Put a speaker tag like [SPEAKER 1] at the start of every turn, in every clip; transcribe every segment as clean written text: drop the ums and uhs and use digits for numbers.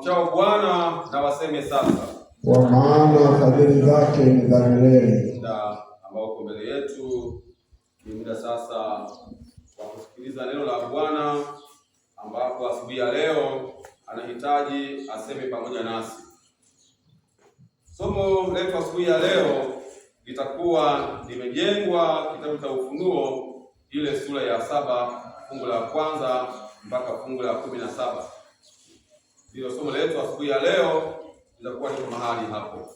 [SPEAKER 1] Wamchao Bwana na waseme sasa,
[SPEAKER 2] kwa maana fadhili zake ni za milele.
[SPEAKER 1] Muda ambao uko mbele yetu ni muda sasa wa kusikiliza neno la Bwana, ambapo asubuhi ya leo anahitaji aseme pamoja nasi. Somo letu asubuhi ya leo litakuwa limejengwa kitabu cha Ufunuo, ile sura ya 7 fungu la kwanza mpaka fungu la 17. Ndio somo letu asubuhi ya leo litakuwa liko mahali hapo.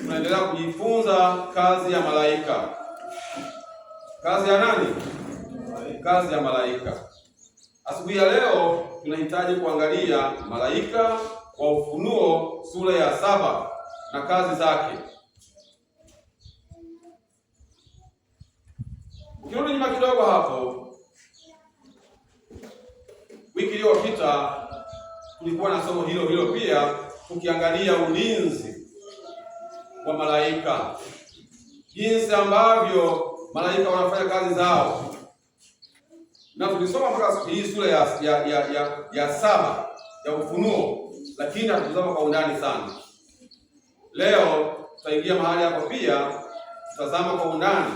[SPEAKER 1] Tunaendelea kujifunza kazi ya malaika. Kazi ya nani? Kazi ya malaika. Asubuhi ya leo tunahitaji kuangalia malaika wa Ufunuo sura ya 7 na kazi zake. Ukirudi nyuma kidogo hapo, wiki iliyopita tulikuwa na somo hilo pia, tukiangalia ulinzi wa malaika, jinsi ambavyo malaika wanafanya kazi zao, na tulisoma mpaka hii sura ya 7 ya Ufunuo, lakini hatukuzama kwa undani sana. Leo tutaingia mahali hapo pia, tutazama kwa undani,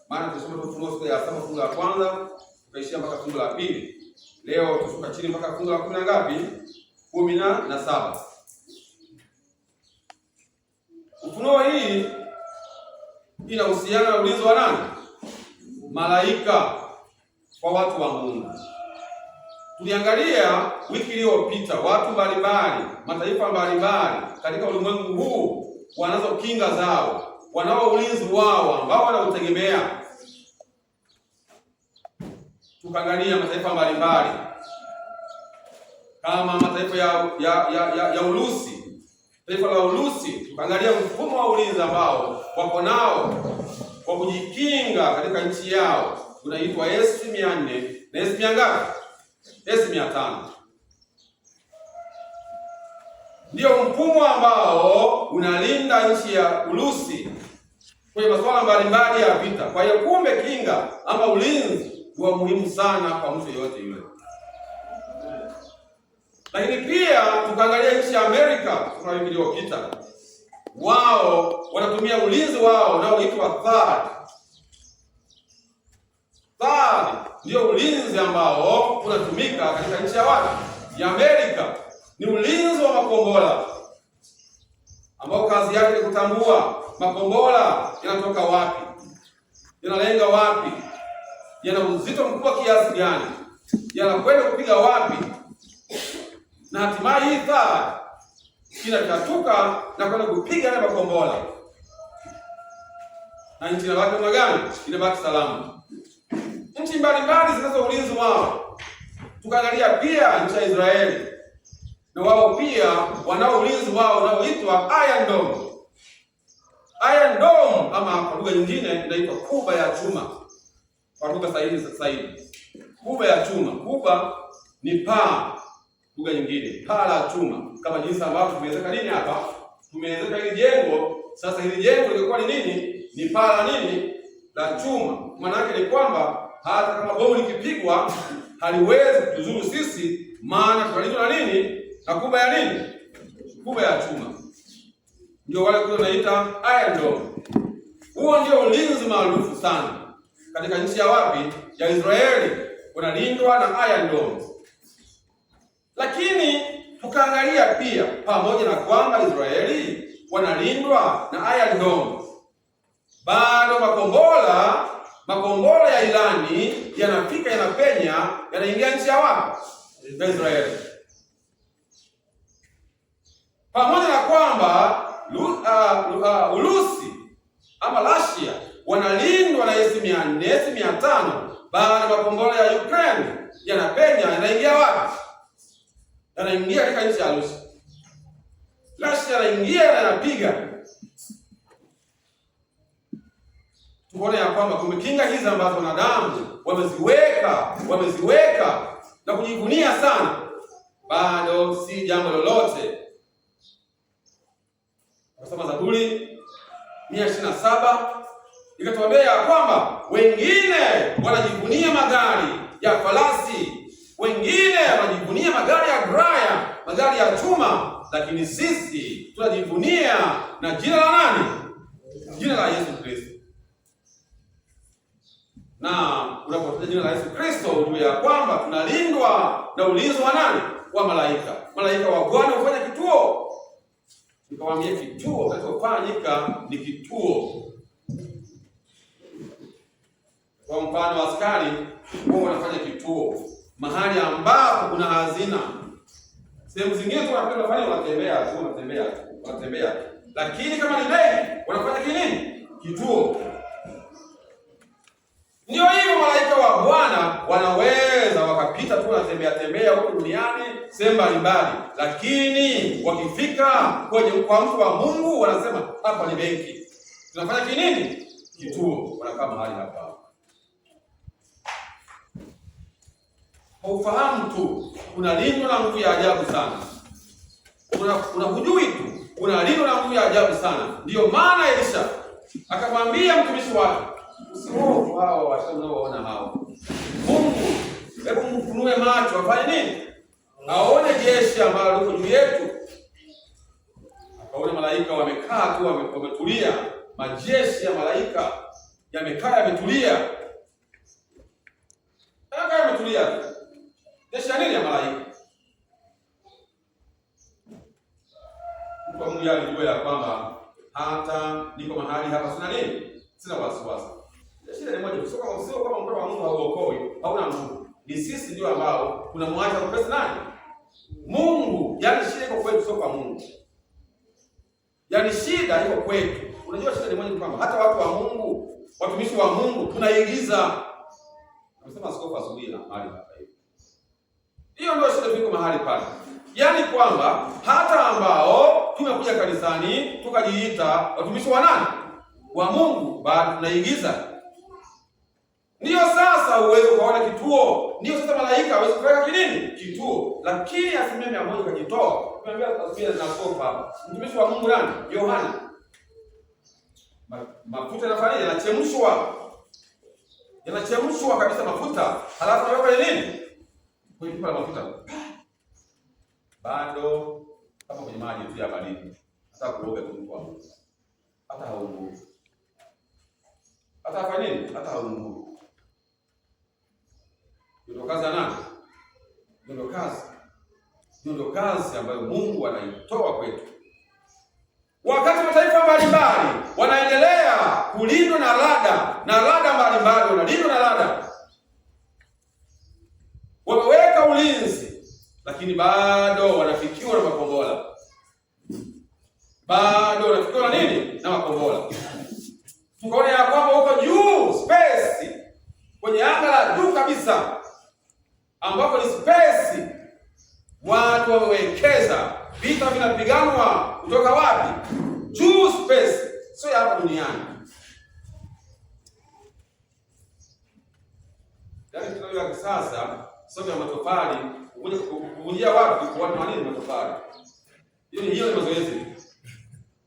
[SPEAKER 1] maana tulisoma Ufunuo sura ya 7 fungu la kwanza tukaishia mpaka fungu la 2. Leo tushuka chini mpaka fungu la 10 ngapi? 17. Ufunuo hii inahusiana na ulinzi wa nani? Malaika kwa watu wa Mungu. Tuliangalia wiki iliyopita watu mbalimbali, mataifa mbalimbali katika ulimwengu huu wanazo kinga zao, wanao ulinzi wao ambao wanautegemea. Tukaangalia mataifa mbalimbali kama mataifa ya Urusi, taifa la Urusi. Tukaangalia mfumo wa ulinzi ambao wako nao kwa kujikinga katika nchi yao, unaitwa S-400 na S-500. Ndio mfumo ambao unalinda nchi ya Urusi kwenye masuala mbalimbali ya vita. Kwa hiyo kumbe kinga ama ulinzi wa muhimu sana kwa mtu yeyote yule. Lakini pia tukaangalia nchi ya Amerika kwa wiki iliyopita. Wao wanatumia ulinzi wao unaoitwa THAAD. Ndio ulinzi ambao unatumika katika nchi ya wapi? Ya Amerika. Ni ulinzi wa makombora ambao kazi yake ni kutambua makombora yanatoka wapi, yanalenga wapi, yana uzito mkubwa kiasi gani, yanakwenda kupiga wapi, na hatimaye hii THAAD inatatuka na kwenda kupiga na makombora, na nchi inabaki namna gani? Inabaki salama. Nchi mbalimbali zinazo ulinzi wao. Tukaangalia pia nchi ya Israeli, na wao pia wanao ulinzi wao unaoitwa Iron Dome. Iron Dome ama kwa lugha nyingine inaitwa kuba ya chuma. Kwa lugha sahihi, kuba ya chuma. Kuba ni paa, lugha nyingine paa la chuma, kama jinsi ambavyo tumewezeka nini hapa, tumewezeka hili jengo. Sasa hili jengo lilikuwa ni nini? Ni paa la nini? La chuma. Maana yake ni kwamba hata kama bomu likipigwa haliwezi kutuzuru sisi, maana tunalindwa na nini? Na kuba ya nini? Kuba ya chuma. Ndio wale kule wanaita Iron Dome. Huo ndio ulinzi maarufu sana katika nchi ya wapi? Ya Israeli, wanalindwa na Iron Dome. Lakini tukaangalia pia, pamoja na kwamba Israeli wanalindwa na Iron Dome, bado makombora ya Irani yanafika, yanapenya, yanaingia nchi ya wapi? Ya Israeli. Pamoja na kwamba Urusi ama Russia wanalindwa na S-400, S-500, bado makombora ya Ukraine yanapenya, yanaingia wapi? Yanaingia katika nchi ya Russia. Russia yanaingia na yanapiga. Tuone ya kwamba kumekinga hizi ambazo wanadamu wameziweka na kujivunia sana, bado si jambo lolote. Kwa Zaburi 127 ikatuambia ya kwamba wengine wanajivunia magari ya farasi, wengine wanajivunia magari ya Graya, magari ya chuma, lakini sisi tunajivunia na jina la nani? Jina la Yesu Kristo. Na unapotaja jina la Yesu Kristo, ujue ya kwamba tunalindwa na ulinzi wa nani? Wa malaika. Malaika wa Bwana hufanya kituo. Nikamwambia kituo kinachofanyika ni kituo. Kwa mfano, askari wao wanafanya kituo mahali ambapo kuna hazina. Sehemu zingine tu wanatembea. Lakini kama ni benki, wanafanya kinini? Kituo. Ndio hivyo malaika wa Bwana wanaweza wakapita tu wanatembea huko duniani sehemu mbalimbali, lakini wakifika kwa mtu wa Mungu wanasema hapa ni benki. Tunafanya kinini? Kituo. Wanakaa mahali hapa. Ufahamu tu unalindwa na nguvu ya ajabu sana. Unahujui tu unalindwa na nguvu ya ajabu sana. Ndiyo maana Elisha akamwambia mtumishi wake, usihofu hao watu unaoona hao. Mungu, hebu mfunue macho afanye nini? Aone jeshi ambalo liko juu yetu. Akaona malaika wamekaa tu wametulia. Majeshi ya malaika yamekaa yametulia. Yametulia. Jeshi ya nini ya malaika? Kwa Mungu alijua ya kwamba hata niko mahali hapa sina nini? Sina wasiwasi. Shida ni moja, sio kama mtoto wa Mungu hauokoi, hauna nguvu. Ni sisi ndio ambao tunamwacha kupesa nani? Mungu. Yaani shida iko kwetu, sio kwa Mungu. Yaani shida iko kwetu. Unajua shida ni moja kwamba hata watu wa Mungu, watumishi wa Mungu tunaigiza. Nasema askofu asubuhi na mahali hapa hivi. Hiyo ndio shida tuko mahali pale. Yaani kwamba hata ambao tumekuja kanisani tukajiita watumishi wa nani? Wa Mungu, bado tunaigiza. Ndiyo sasa uweze kuona kituo. Ndiyo sasa malaika hawezi kuweka kinini? Kituo. Lakini 100% kujitoa. Tunaambia asubuhi na askofu hapa. Mtumishi wa Mungu nani? Yohana. Mafuta yanafanya yanachemshwa. Yanachemshwa kabisa mafuta. Halafu anaweka nini? Kwenye pipa la mafuta. Bado kama kwenye maji tu ya baridi. Hata kuoga tu kwa Mungu. Hata haungu. Hata afanye nini? Hata haungu. Ndio kazi nani? Ndio kazi ambayo Mungu anaitoa kwetu. Wakati mataifa mbalimbali wanaendelea kulindwa na rada mbalimbali wanalindwa na rada. Wameweka ulinzi, lakini bado wanafikiwa na makombora. Na makombora. Tukaona ya kwamba huko juu space kwenye anga la juu kabisa ambapo ni space watu wamewekeza, vita vinapiganwa kutoka wapi? Juu space, sio hapa duniani. Yaani tunajua sasa sio ya matofali, kuvunjia wapi kwa watu nini matofali. Hiyo ni mazoezi.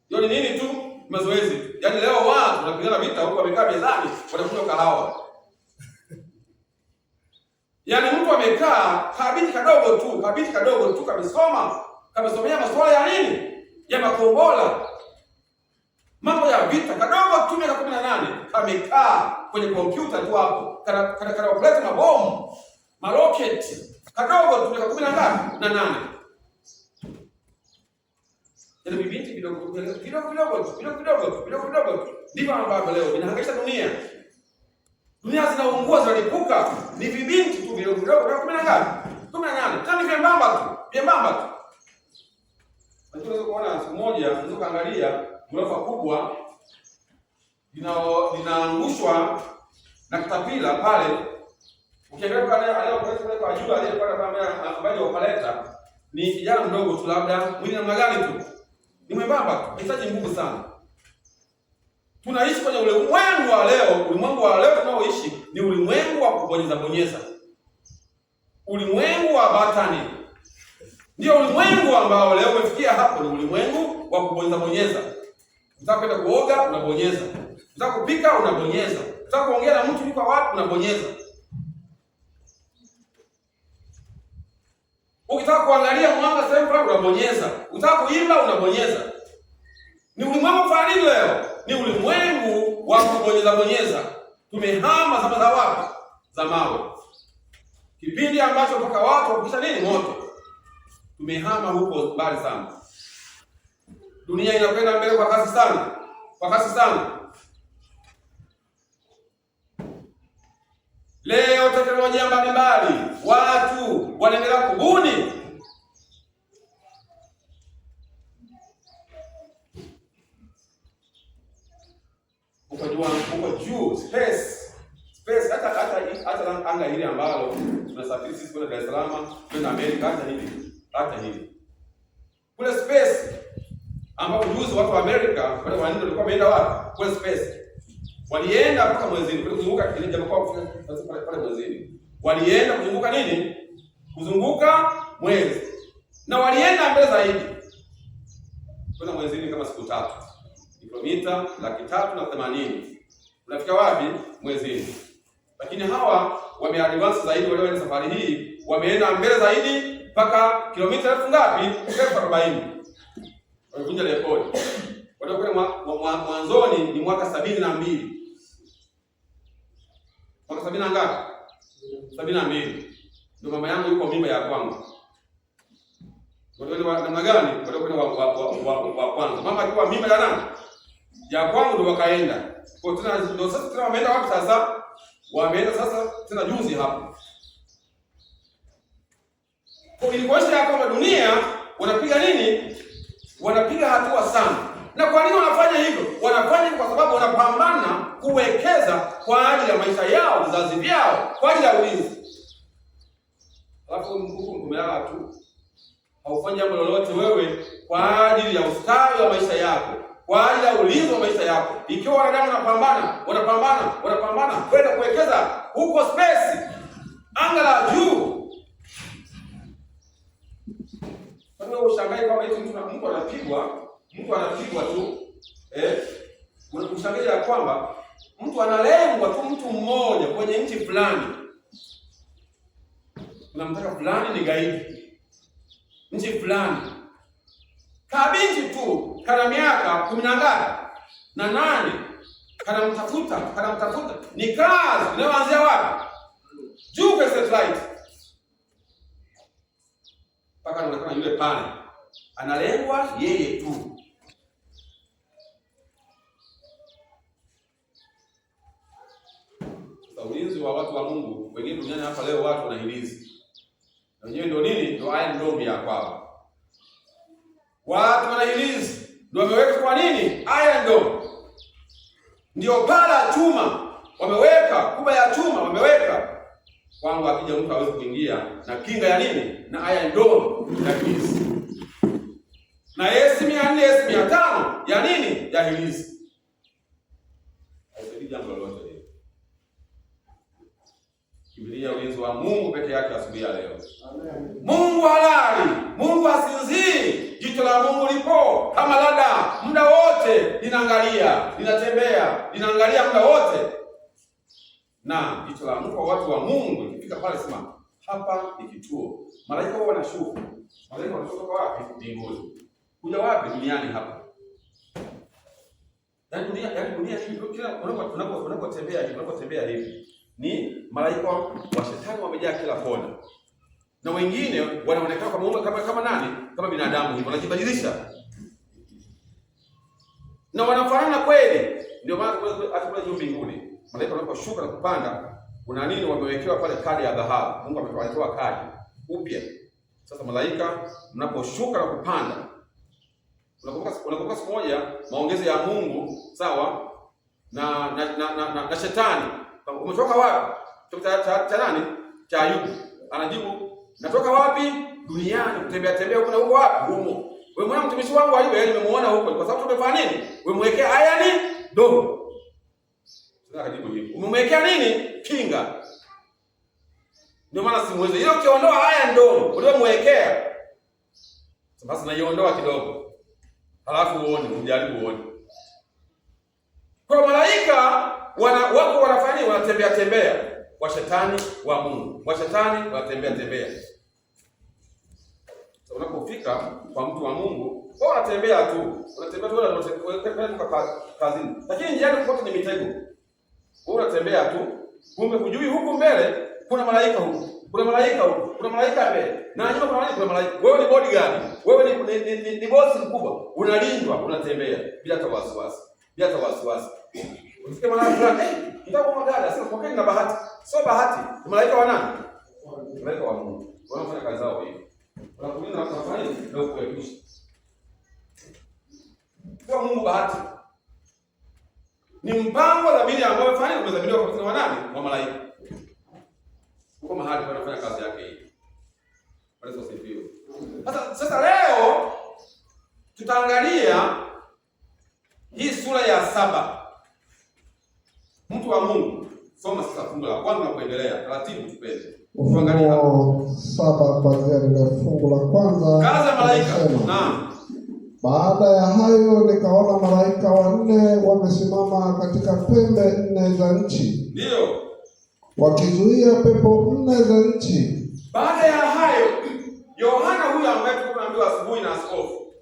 [SPEAKER 1] Hiyo ni nini tu? Mazoezi. Yaani leo watu wanapigana vita huko wamekaa mezani wanakunywa kahawa. Yaani mtu amekaa kabiti kadogo tu kamesomea masuala ya nini? Ya makombora. Mambo ya vita kadogo tu miaka 18 amekaa kwenye kompyuta tu hapo. Kana operate mabomu, maroketi. Kadogo tu miaka 18. Yaani vibiti vidogo ndivyo ambavyo leo vinahangaisha dunia. Dunia zinaungua zinalipuka. Ni vibinti tu vidogo 18. Tani vyembamba tu. Unaweza kuona siku moja unaweza kuangalia ghorofa kubwa linaangushwa na katapila pale. Ukiangalia pale kwa juu aliyepanda ambaye opaleta ni kijana mdogo tu, labda mwili na magari tu. Ni mwembamba tu. Inahitaji nguvu sana. Tunaishi kwenye ulimwengu wa leo tunaoishi ni ulimwengu wa kubonyeza. Ulimwengu wa batani. Ndio ulimwengu ambao leo umefikia hapo, ni ulimwengu wa kubonyeza. Unataka kwenda kuoga unabonyeza. Unataka kupika unabonyeza. Unataka kuongea na mtu yuko wapi unabonyeza. Ukitaka kuangalia mwanga sehemu fulani unabonyeza. Ukitaka kuimba unabonyeza. Ni ulimwengu fulani leo. Ni ulimwengu wa kubonyeza bonyeza. Tumehama zama za wapi? Za mawe. Kipindi ambacho mpaka watu wakisha nini moto. Tumehama huko mbali sana. Dunia inakwenda mbele kwa kasi sana. Kwa kasi sana. Leo teknolojia mbalimbali, watu wanaendelea kubuni. Uko juu space hata anga hili ambalo tunasafiri sisi kwenda Dar es Salaam, kwenda Amerika, hata hivi. Kule space ambapo juzi watu wa Amerika wale walikuwa wameenda wapi? Kule space. Walienda mpaka mwezini, kuzunguka ile jambo kwa pale mwezini. Walienda kuzunguka nini? Kuzunguka mwezi. Na walienda mbele zaidi. Kwenda mwezini kama siku 3. Kilomita 380. Unafika wapi? Mwezini. Lakini hawa wameadvance zaidi, wale safari hii wameenda mbele zaidi mpaka kilomita 1000 ngapi? 40. Walivunja rekodi. Wale kule mwanzoni ni mwaka 72. Mwaka 70 ngapi? 72. Ndio mama yangu yuko mimba ya kwanza. Wale namna gani? Wale kule wa kwanza. Mama alikuwa mimba ya nani? Ya kwanza ndio wakaenda. Kwa tena ndio sasa tena wameenda wapi sasa? Wameenda sasa tena juzi hapo. Kwa ilikuonyesha ya kwamba dunia wanapiga nini? Wanapiga hatua sana. Na kwa nini wanafanya hivyo? Wanafanya kwa sababu wanapambana kuwekeza kwa ajili ya maisha yao, vizazi vyao, kwa ajili ya ulinzi. Alafu mkuku mtumelala tu. Haufanyi jambo lolote wewe kwa ajili ya ustawi wa maisha yako, kwa ajili ya ulinzi wa maisha yako. Ikiwa wanadamu wanapambana kwenda kuwekeza huko space, anga la juu. Kwa hiyo ushangae kwamba eti mtu anapigwa tu. Unashangaa ya kwamba mtu analengwa tu, mtu mmoja kwenye nchi fulani. Unamtaka fulani ni gaidi. Nchi fulani. Kabinti tu kana miaka 18 kanamtafuta. Ni kazi inayoanzia wapi? Juu kwa satellite. Paka anaonekana yule pale. Analengwa yeye tu. Ulinzi wa watu wa Mungu, wengine duniani hapa leo watu wanahilizi. Na wenyewe ndio nini? Ndio Iron Dome ya kwao. Watu wanahilizi. Ndio wameweka kwa nini? Iron Dome. Ndio pala chuma wameweka, kuba ya chuma wameweka. Kwangu akija mtu hawezi kuingia na kinga ya nini? Na Iron Dome ya hilizi. Na S400, S500 ya nini? Ya hilizi. Haisi jambo lolote. Kimbilia ulinzi wa Mungu peke yake asubuhi ya leo. Amen. Mungu halali, Mungu hasinzii. Jicho la Mungu lipo kama rada, muda wote linaangalia, linatembea, linaangalia muda wote. Na jicho la Mungu kwa watu wa Mungu likifika pale sema, hapa ni kituo. Malaika wao wanashuka. Malaika wanatoka wapi? Mbinguni. Kuja wapi? Duniani hapa. Yaani dunia hii kila unapotembea hivi ni malaika wa shetani wamejaa kila kona. Na wengine wanaonekana kama nani? Kama binadamu hivi, wanajibadilisha. Na wanafanana kweli. Ndio maana hata kule juu mbinguni, malaika wanaposhuka na kupanda, kuna nini wamewekewa pale kadi ya dhahabu. Mungu ametoa kadi upya. Sasa malaika mnaposhuka na kupanda, unakumbuka siku moja maongezi ya Mungu, sawa? Na shetani. Umetoka wapi? Cha nani? Cha Ayubu. Anajibu, natoka wapi? Duniani, kutembea huko na huko wapi? Humo. Wewe mwana mtumishi wangu Ayubu, nimemuona huko. Kwa sababu tumefanya nini? Umemwekea Iron Dome. Sasa akajibu hivi. Umemwekea nini? Kinga. Ndio maana simuweze. Ile ukiondoa Iron Dome, uliomwekea. Sasa naiondoa kidogo. Halafu uone, ujaribu uone. Kwa malaika wako wanafanya wanatembea kwa shetani wa Mungu. Wa shetani wanatembea. unapofika kwa mtu wa Mungu, wewe unatembea tu kazini, lakini njiani kote ni mitego. Wewe unatembea tu, kumbe hujui huku mbele kuna malaika huku, kuna malaika huku, kuna malaika mbele na nyuma kuna malaika. Wewe ni bodyguard, wewe ni boss mkubwa, unalindwa, unatembea bila wasiwasi, bila wasiwasi. Unasikia malaika fulani, ndio kwa dada, sasa kwa na bahati. Sio bahati, ni malaika wa nani? Malaika wa Mungu. Wanafanya kazi zao hivi. Wanakulinda na kufanya ndio kuepusha. Sio Mungu bahati. Ni mpango wa dhamiri ambao umedhamiriwa kwa nani? Wa malaika. Uko mahali wanafanya kazi yake hii. Bwana asifiwe. Sasa leo tutaangalia hii sura ya 7. Mtu wa Mungu, soma sasa fungu la kwanza na kuendelea. Taratibu tupende. Tuangalie hapo
[SPEAKER 2] 7 kuanzia ile fungu la kwanza.
[SPEAKER 1] Kazi ya malaika. Naam.
[SPEAKER 2] Baada ya hayo nikaona malaika wanne wamesimama katika pembe 4 za nchi.
[SPEAKER 1] Ndio.
[SPEAKER 2] Wakizuia pepo 4 za nchi.
[SPEAKER 1] Baada ya hayo, Yohana huyu ambaye tunaambiwa asubuhi na askofu,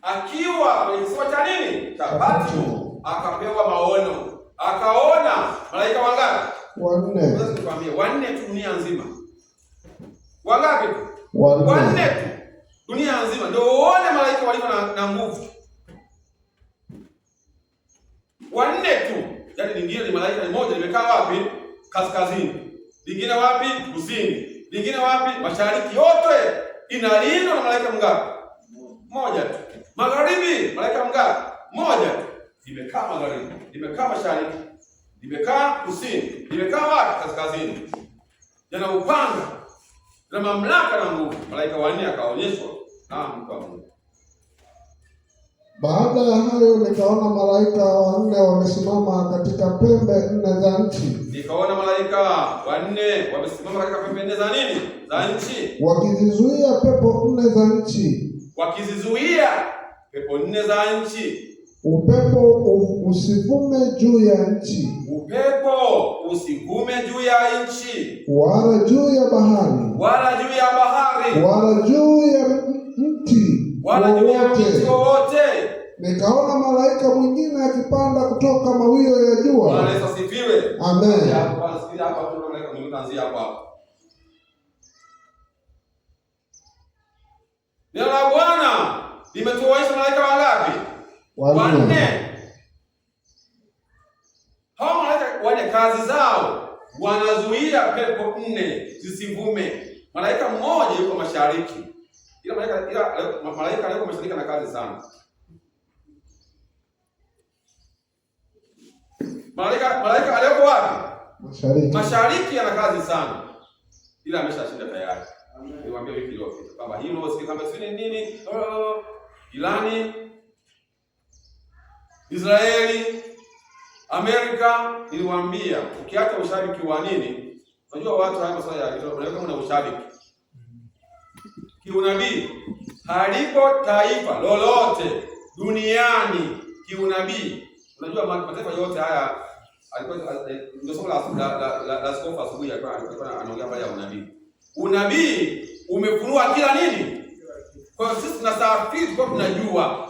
[SPEAKER 1] akiwa kwenye kisiwa cha nini? Cha Patmo, akapewa maono. Akaona malaika wangapi?
[SPEAKER 2] 4.
[SPEAKER 1] Sasa nikwambie, 4 tu dunia nzima. Wangapi tu?
[SPEAKER 2] 4
[SPEAKER 1] tu. Dunia nzima ndio uone malaika walivyo na nguvu. 4 tu. Yaani lingine ni malaika moja limekaa wapi? Kaskazini. Lingine wapi? Kusini. Lingine wapi? Mashariki. Yote inalindwa na malaika mgapi? Moja tu. Magharibi, malaika mgapi? Moja tu. Limekaa magharibi, limekaa mashariki, limekaa kusini, limekaa wapi? Kaskazini. Yana upanga na mamlaka na nguvu. Malaika 4 akaonyeshwa na mtu wa Mungu.
[SPEAKER 2] Baada ya hayo nikaona malaika 4 wamesimama katika pembe 4 za nchi.
[SPEAKER 1] Nikaona malaika 4 wamesimama katika pembe 4 za nini? Za nchi.
[SPEAKER 2] Wakizizuia pepo 4 za nchi.
[SPEAKER 1] Wakizizuia pepo 4 za nchi.
[SPEAKER 2] Upepo usivume juu ya nchi.
[SPEAKER 1] Upepo usivume juu ya nchi.
[SPEAKER 2] Wala juu ya bahari.
[SPEAKER 1] Wala juu ya bahari.
[SPEAKER 2] Wala juu ya mti.
[SPEAKER 1] Wala juu ya mti wowote.
[SPEAKER 2] Nikaona malaika mwingine akipanda kutoka mawio ya jua.
[SPEAKER 1] Bwana Yesu asifiwe.
[SPEAKER 2] Amen.
[SPEAKER 1] Hapa kuna malaika mwingine anzia hapa. Neno la Bwana limetuonyesha malaika wangapi? 4. Hao malaika 4 kazi zao wanazuia pepo 4 zisivume. Malaika mmoja yuko mashariki. Ila malaika yuko mashariki na kazi sana. Malaika aliyoko wapi?
[SPEAKER 2] Mashariki.
[SPEAKER 1] Mashariki ana kazi sana. Ila ameshashinda tayari. Niwaambia wiki iliyopita kwamba hilo kama si nini Irani, Israeli, Amerika, niliwaambia ukiacha ushabiki wa nini? Unajua watu haya masuala ya unaweka na ushabiki. Kiunabii halipo taifa lolote duniani kiunabii. Unajua mataifa yote haya alikuwa ndio somo la askofu asubuhi alikuwa anaongea habari ya unabii. Unabii umefunua kila nini? Kwa hiyo sisi tunasafiri kwa tunajua.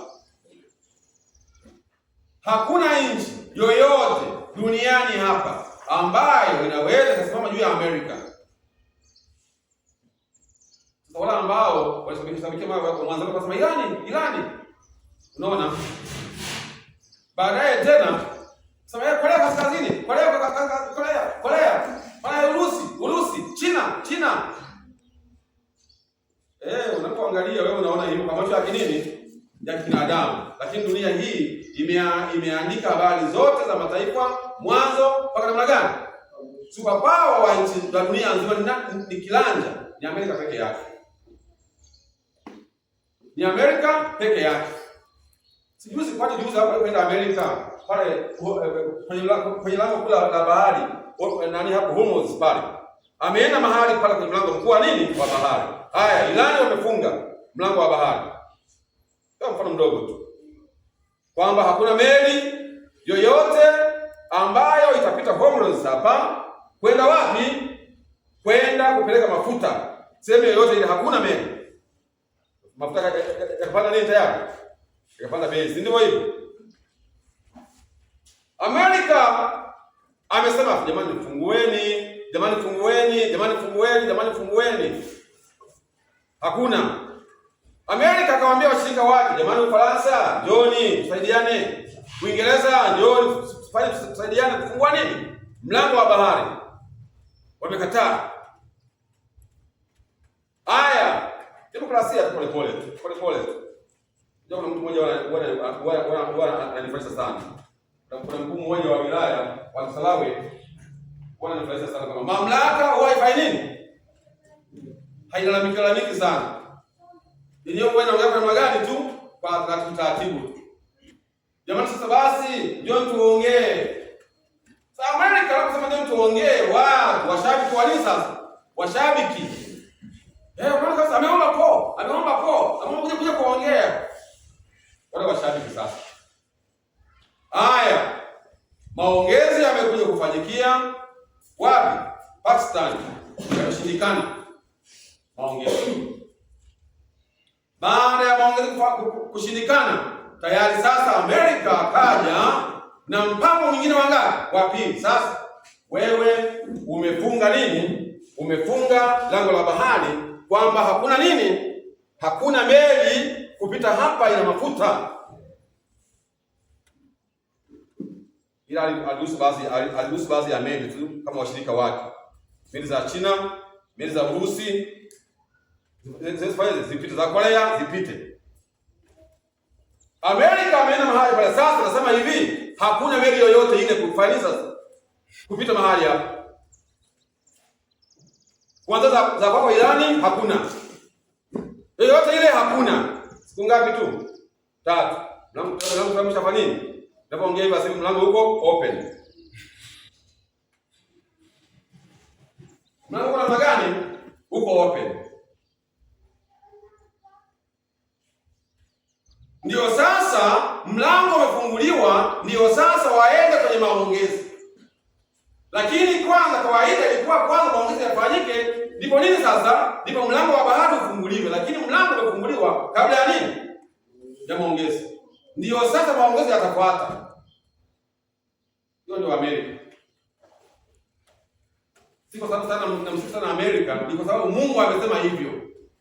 [SPEAKER 1] Hakuna nchi yoyote duniani hapa ambayo inaweza kusimama juu ya Amerika. Sasa wale ambao walishabikia mambo mwanzo wakasema Irani. Unaona? Baadaye tena sema Korea Kaskazini, Korea, Urusi, China. Unapoangalia wewe unaona hilo kwa macho ya kinini? Ya kinadamu. Lakini dunia hii imeandika habari zote za mataifa mwanzo mpaka namna gani? Superpower wa nchi za dunia nzima ni kilanja, ni Amerika peke yake. Ni Amerika peke yake. Sijuzi hapa kwenda Amerika pale kwenye lango kula la bahari nani hapo Hormuz pale. Ameenda mahali pale kwenye mlango mkuu wa nini? Wa bahari. Haya, Irani wamefunga mlango wa bahari. Kwa mfano mdogo tu. Kwamba hakuna meli yoyote ambayo itapita Hormuz hapa kwenda wapi? Kwenda kupeleka mafuta. Sehemu yoyote ile hakuna meli. mafuta yakapanda nini tayari? Yakapanda bei, si ndivyo hivyo? Amerika amesema jamani fungueni, jamani fungueni, jamani fungueni, jamani fungueni. Hakuna. Amerika akamwambia washirika wake, jamani Ufaransa, njoni tusaidiane. Uingereza, njoni tusaidiane kufungua nini? Mlango wa bahari. Wamekataa. Haya, demokrasia pole pole. Ndio kuna mtu mmoja ananifurahisha sana. Kuna mkuu mmoja wa wilaya wa Kisarawe ananifurahisha sana kama mamlaka wifi nini? Hailalamiki sana. Ndio wewe unaongea kwa magari tu kwa taratibu. Jamani sasa basi ndio tuongee. Sasa Amerika wanasema ndio tuongee. Washabiki wa nini sasa? Washabiki. Maana sasa ameomba kuja kuongea. Wale washabiki sasa. Haya. Maongezi yamekuja kufanyikia wapi? Pakistan. Yameshindikana. Maongezi. Baada ya maongezi kushindikana, tayari sasa Amerika akaja na mpango mwingine wangapi? Wa pili. Sasa wewe umefunga nini? Umefunga lango la bahari kwamba hakuna nini? Hakuna meli kupita hapa ina mafuta. Ila aliruhusu baadhi ya meli tu kama washirika wake. Meli za China, meli za Urusi, zipite za Korea, zipite. Amerika ameenda mahali pale sasa anasema hivi, hakuna meli yoyote ile kufanya sasa kupita mahali hapa. Kwanza za kwako Irani hakuna. Yoyote ile hakuna. Siku ngapi tu? 3. Mlango mshafanya nini? Napoongea hivi asimu mlango huko open. Mlango kuna magani? Huko open. Ndio sasa mlango umefunguliwa, ndio sasa waende kwenye maongezi. Lakini kwanza kawaida ilikuwa kwanza maongezi yafanyike, ndipo nini sasa? Ndipo mlango wa bahari ufunguliwe, lakini mlango umefunguliwa kabla ya nini? Ya maongezi. Ndio sasa maongezi yatafuata. Hiyo ndio Amerika. Siko sababu sana namsifu sana Amerika, ni kwa sababu Mungu amesema hivyo.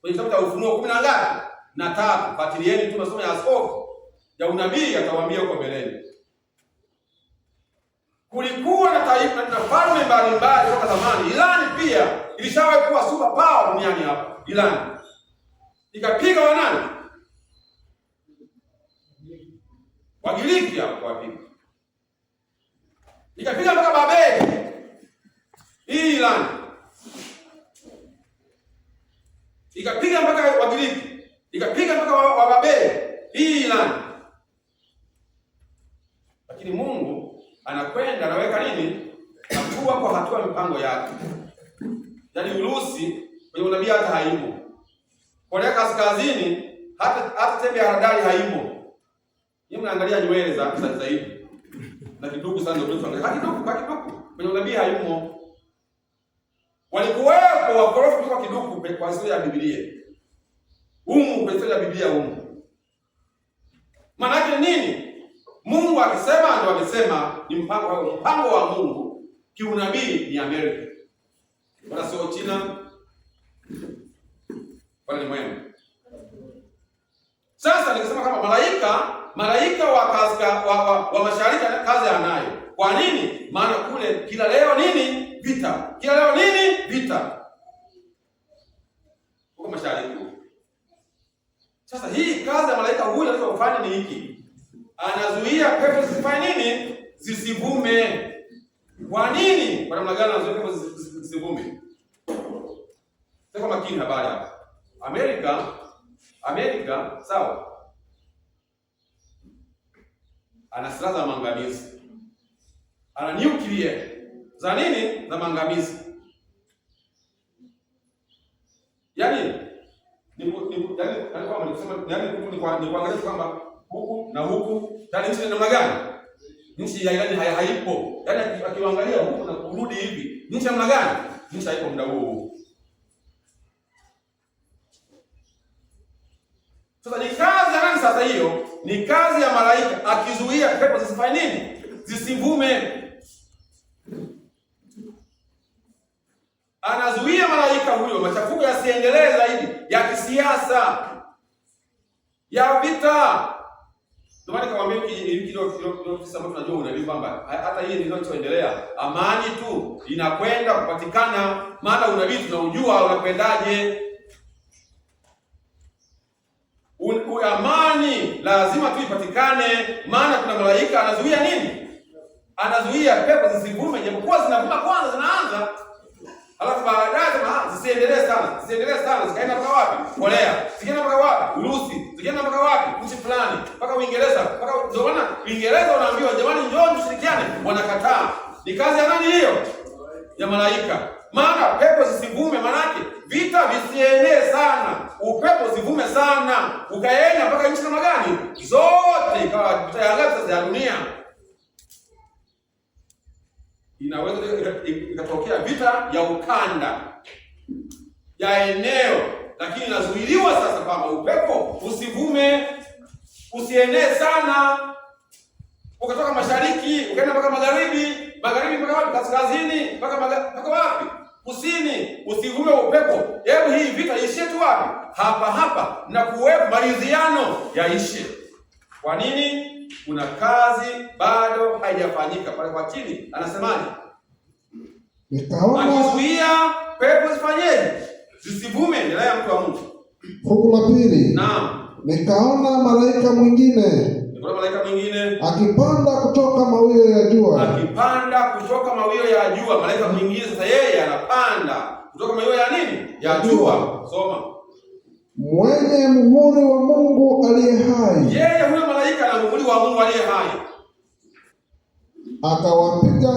[SPEAKER 1] Kwenye kitabu cha Ufunuo 10:3, fuatilieni tu masomo ya askofu ya unabii atawaambia huko mbeleni. Kulikuwa na taifa na falme mbalimbali toka zamani. Irani pia ilishawahi kuwa super power duniani hapa. Irani ikapiga wanani? Wagiriki hapo wapiga. Ikapiga mpaka Babeli. Hii Irani. Ikapiga mpaka Wagiriki. Ikapiga mpaka Wababeli. Hii Irani. Lakini Mungu anakwenda anaweka nini? Hatua kwa hatua mipango yake. Yaani Urusi kwenye unabii hata haimo. Korea Kaskazini hata tembe ya radari haimo. Yeye mnaangalia nywele za sasa hivi. Na kidogo sana ndio kidogo kwenye unabii haimo. Walikuwepo wakorofi kwa kidogo kwa historia ya Biblia. Kwa historia ya Biblia Maana yake nini? Mungu akisema ndio amesema, ni mpango wa Mungu kiunabii ni Amerika. Wala sio China. Wala ni mwema. Sasa nikisema kama malaika wa mashariki kazi anayo. Kwa nini? Maana kule kila leo nini? Vita. Kila leo nini? Vita. Huko mashariki. Sasa hii kazi ya malaika huyu anachofanya ni hiki. Anazuia pepo zisifanye nini? Zisivume. Kwa nini? Kwa namna gani anazuia pepo zisivume? Sasa makini habari hapa. Amerika sawa. Ana silaha za maangamizi. Ana nuclear. Za nini? Za maangamizi. Yaani kuangalia kwamba huku na huku tani nchi namna gani? Nchi ya Irani haipo. Yaani akiangalia huku na kurudi hivi, nchi namna gani? Nchi haipo muda huo. Sasa ni kazi ya nani sasa hiyo? Ni kazi ya malaika akizuia pepo zisifanye nini? Zisivume. Anazuia malaika huyo machafuko yasiendelee zaidi ya kisiasa, ya vita. Ndio maana nikamwambia hiki kidogo kisa ambacho tunajua unabii kwamba hata hii inachoendelea amani tu inakwenda kupatikana, maana unabii tunaujua unakwendaje. Amani lazima tu ipatikane, maana kuna malaika anazuia nini? Anazuia pepo zisivume, japokuwa zinavuma kwanza, zinaanza alafu baadaye zisiendelee sana, zikaenda mpaka wapi? Korea, zikaenda mpaka wapi? Urusi, zikaenda mpaka wapi? Nchi fulani, mpaka Uingereza, mpaka ndio maana Uingereza unaambiwa jamani, njoo tushirikiane, wanakataa. Ni kazi ya nani hiyo? Ya malaika. Maana pepo zisivume, manake vita visienee sana, upepo usivume sana, ukaenda mpaka nchi kama gani? Zote ikawa tayari sasa ya dunia. Inaweza ikatokea vita ya ukanda, ya eneo, lakini inazuiliwa sasa kwamba upepo usivume, usienee sana, ukatoka mashariki ukaenda mpaka magharibi mpaka wapi? Kaskazini mpaka wapi? Kusini, usivume upepo. Hebu hii vita ishie tu wapi? Hapa na kuwepo maridhiano yaishe. Kwa nini? Kuna kazi bado haijafanyika. Pale kwa chini anasemaje? Akizuia pepo zifanyeje? Zisivume. Endelea mtu wa Mungu.
[SPEAKER 2] Fungu la pili.
[SPEAKER 1] Naam.
[SPEAKER 2] Nikaona malaika mwingine akipanda kutoka mawio ya jua. Malaika mwingine sasa yeye anapanda kutoka mawio ya nini? Ya jua. Soma. Mwenye muhuri wa Mungu aliye hai.
[SPEAKER 1] Yeye huyo malaika ana muhuri wa Mungu aliye hai.
[SPEAKER 2] Akawapigia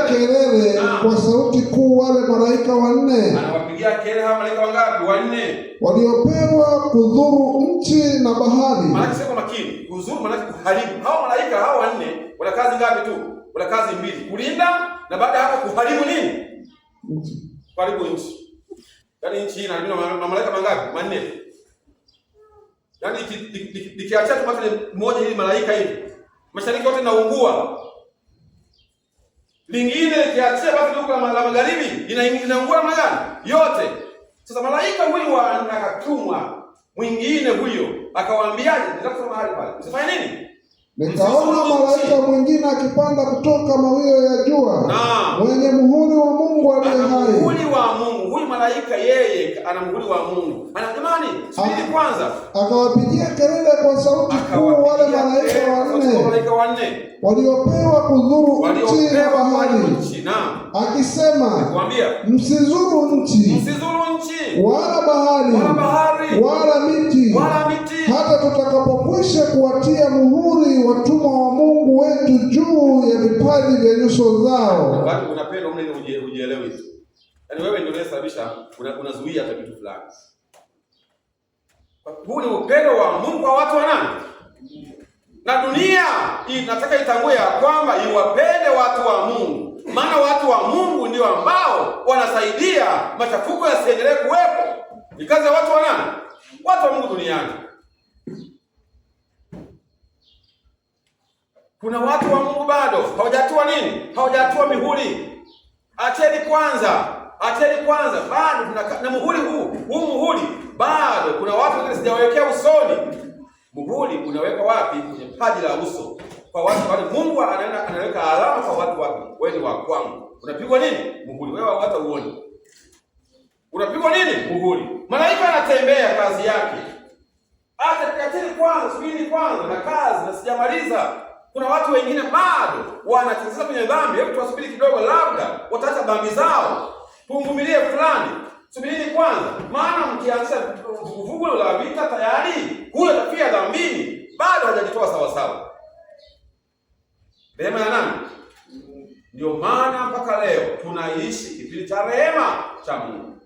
[SPEAKER 2] kelele kwa sauti kuu wale malaika wanne.
[SPEAKER 1] Anawapigia kelele hao malaika wangapi? Wanne.
[SPEAKER 2] Waliopewa kudhuru nchi na bahari.
[SPEAKER 1] Maana sio makini. Kudhuru maana kuharibu. Hao malaika hao wanne wana kazi ngapi tu? Wana kazi mbili. Kulinda na baada hapo kuharibu nini? Kuharibu nchi. Yaani nchi hii inalindwa na malaika mangapi? Wanne. Yaani nikiacha tu mmoja mmoja hili malaika hivi, mashariki yote inaungua. Lingine kiachia basi huko la magharibi inaungua namna gani? Yote. Sasa malaika huyu akatumwa mwingine huyo akawaambiaje? Nitasoma mahali pale. Msifanye nini?
[SPEAKER 2] Nikaona malaika mwingine akipanda kutoka mawio ya jua. Mwenye muhuri wa Mungu aliye hai.
[SPEAKER 1] Muhuri wa Mungu. Huyu malaika yeye ana muhuri wa Mungu. Anatamani subiri kwanza.
[SPEAKER 2] Akawapigia kelele kwa sauti kuu wale malaika wanne. Waliopewa kudhuru nchi na bahari. Akisema, msizuru nchi, wala bahari, wala miti, hata tutakapokwisha kuwatia muhuri watumwa wa Mungu wetu juu ya vipaji vya nyuso zao.
[SPEAKER 1] Unapenda ujielewe tu. Yaani wewe ndio unasababisha unazuia hata kitu fulani. Huu ni upendo wa Mungu kwa watu wa nani? Na dunia inataka itambue ya kwamba iwapende watu wa Mungu. Maana watu wa Mungu ndio ambao wanasaidia machafuko yasiendelee kuwepo. Ni kazi ya watu wa nani? Watu wa Mungu duniani. Kuna watu wa Mungu bado hawajatua nini? Hawajatua mihuri. Acheni kwanza bado na muhuri huu muhuri bado kuna watu wengine sijawekea usoni. Muhuri unaweka wapi? Kwenye paji la uso. Kwa watu wale Mungu anaweka alama kwa watu wake. Wewe ni wa kwangu. Unapigwa nini? Muhuri. Wewe hata uone. Unapigwa nini? Muhuri. Malaika anatembea kazi yake. Acheni kwanza, subiri kwanza na kazi na sijamaliza. Kuna watu wengine bado wanacheza kwenye dhambi. Hebu tuwasubiri kidogo, labda wataacha dhambi zao. Tuvumilie fulani. Subirini kwanza. Maana mkianza vuguvugu la vita tayari huyo atafia dhambini, bado hajajitoa sawa sawa. Rehema ya nani? Ndio maana mpaka leo tunaishi kipindi cha rehema cha Mungu.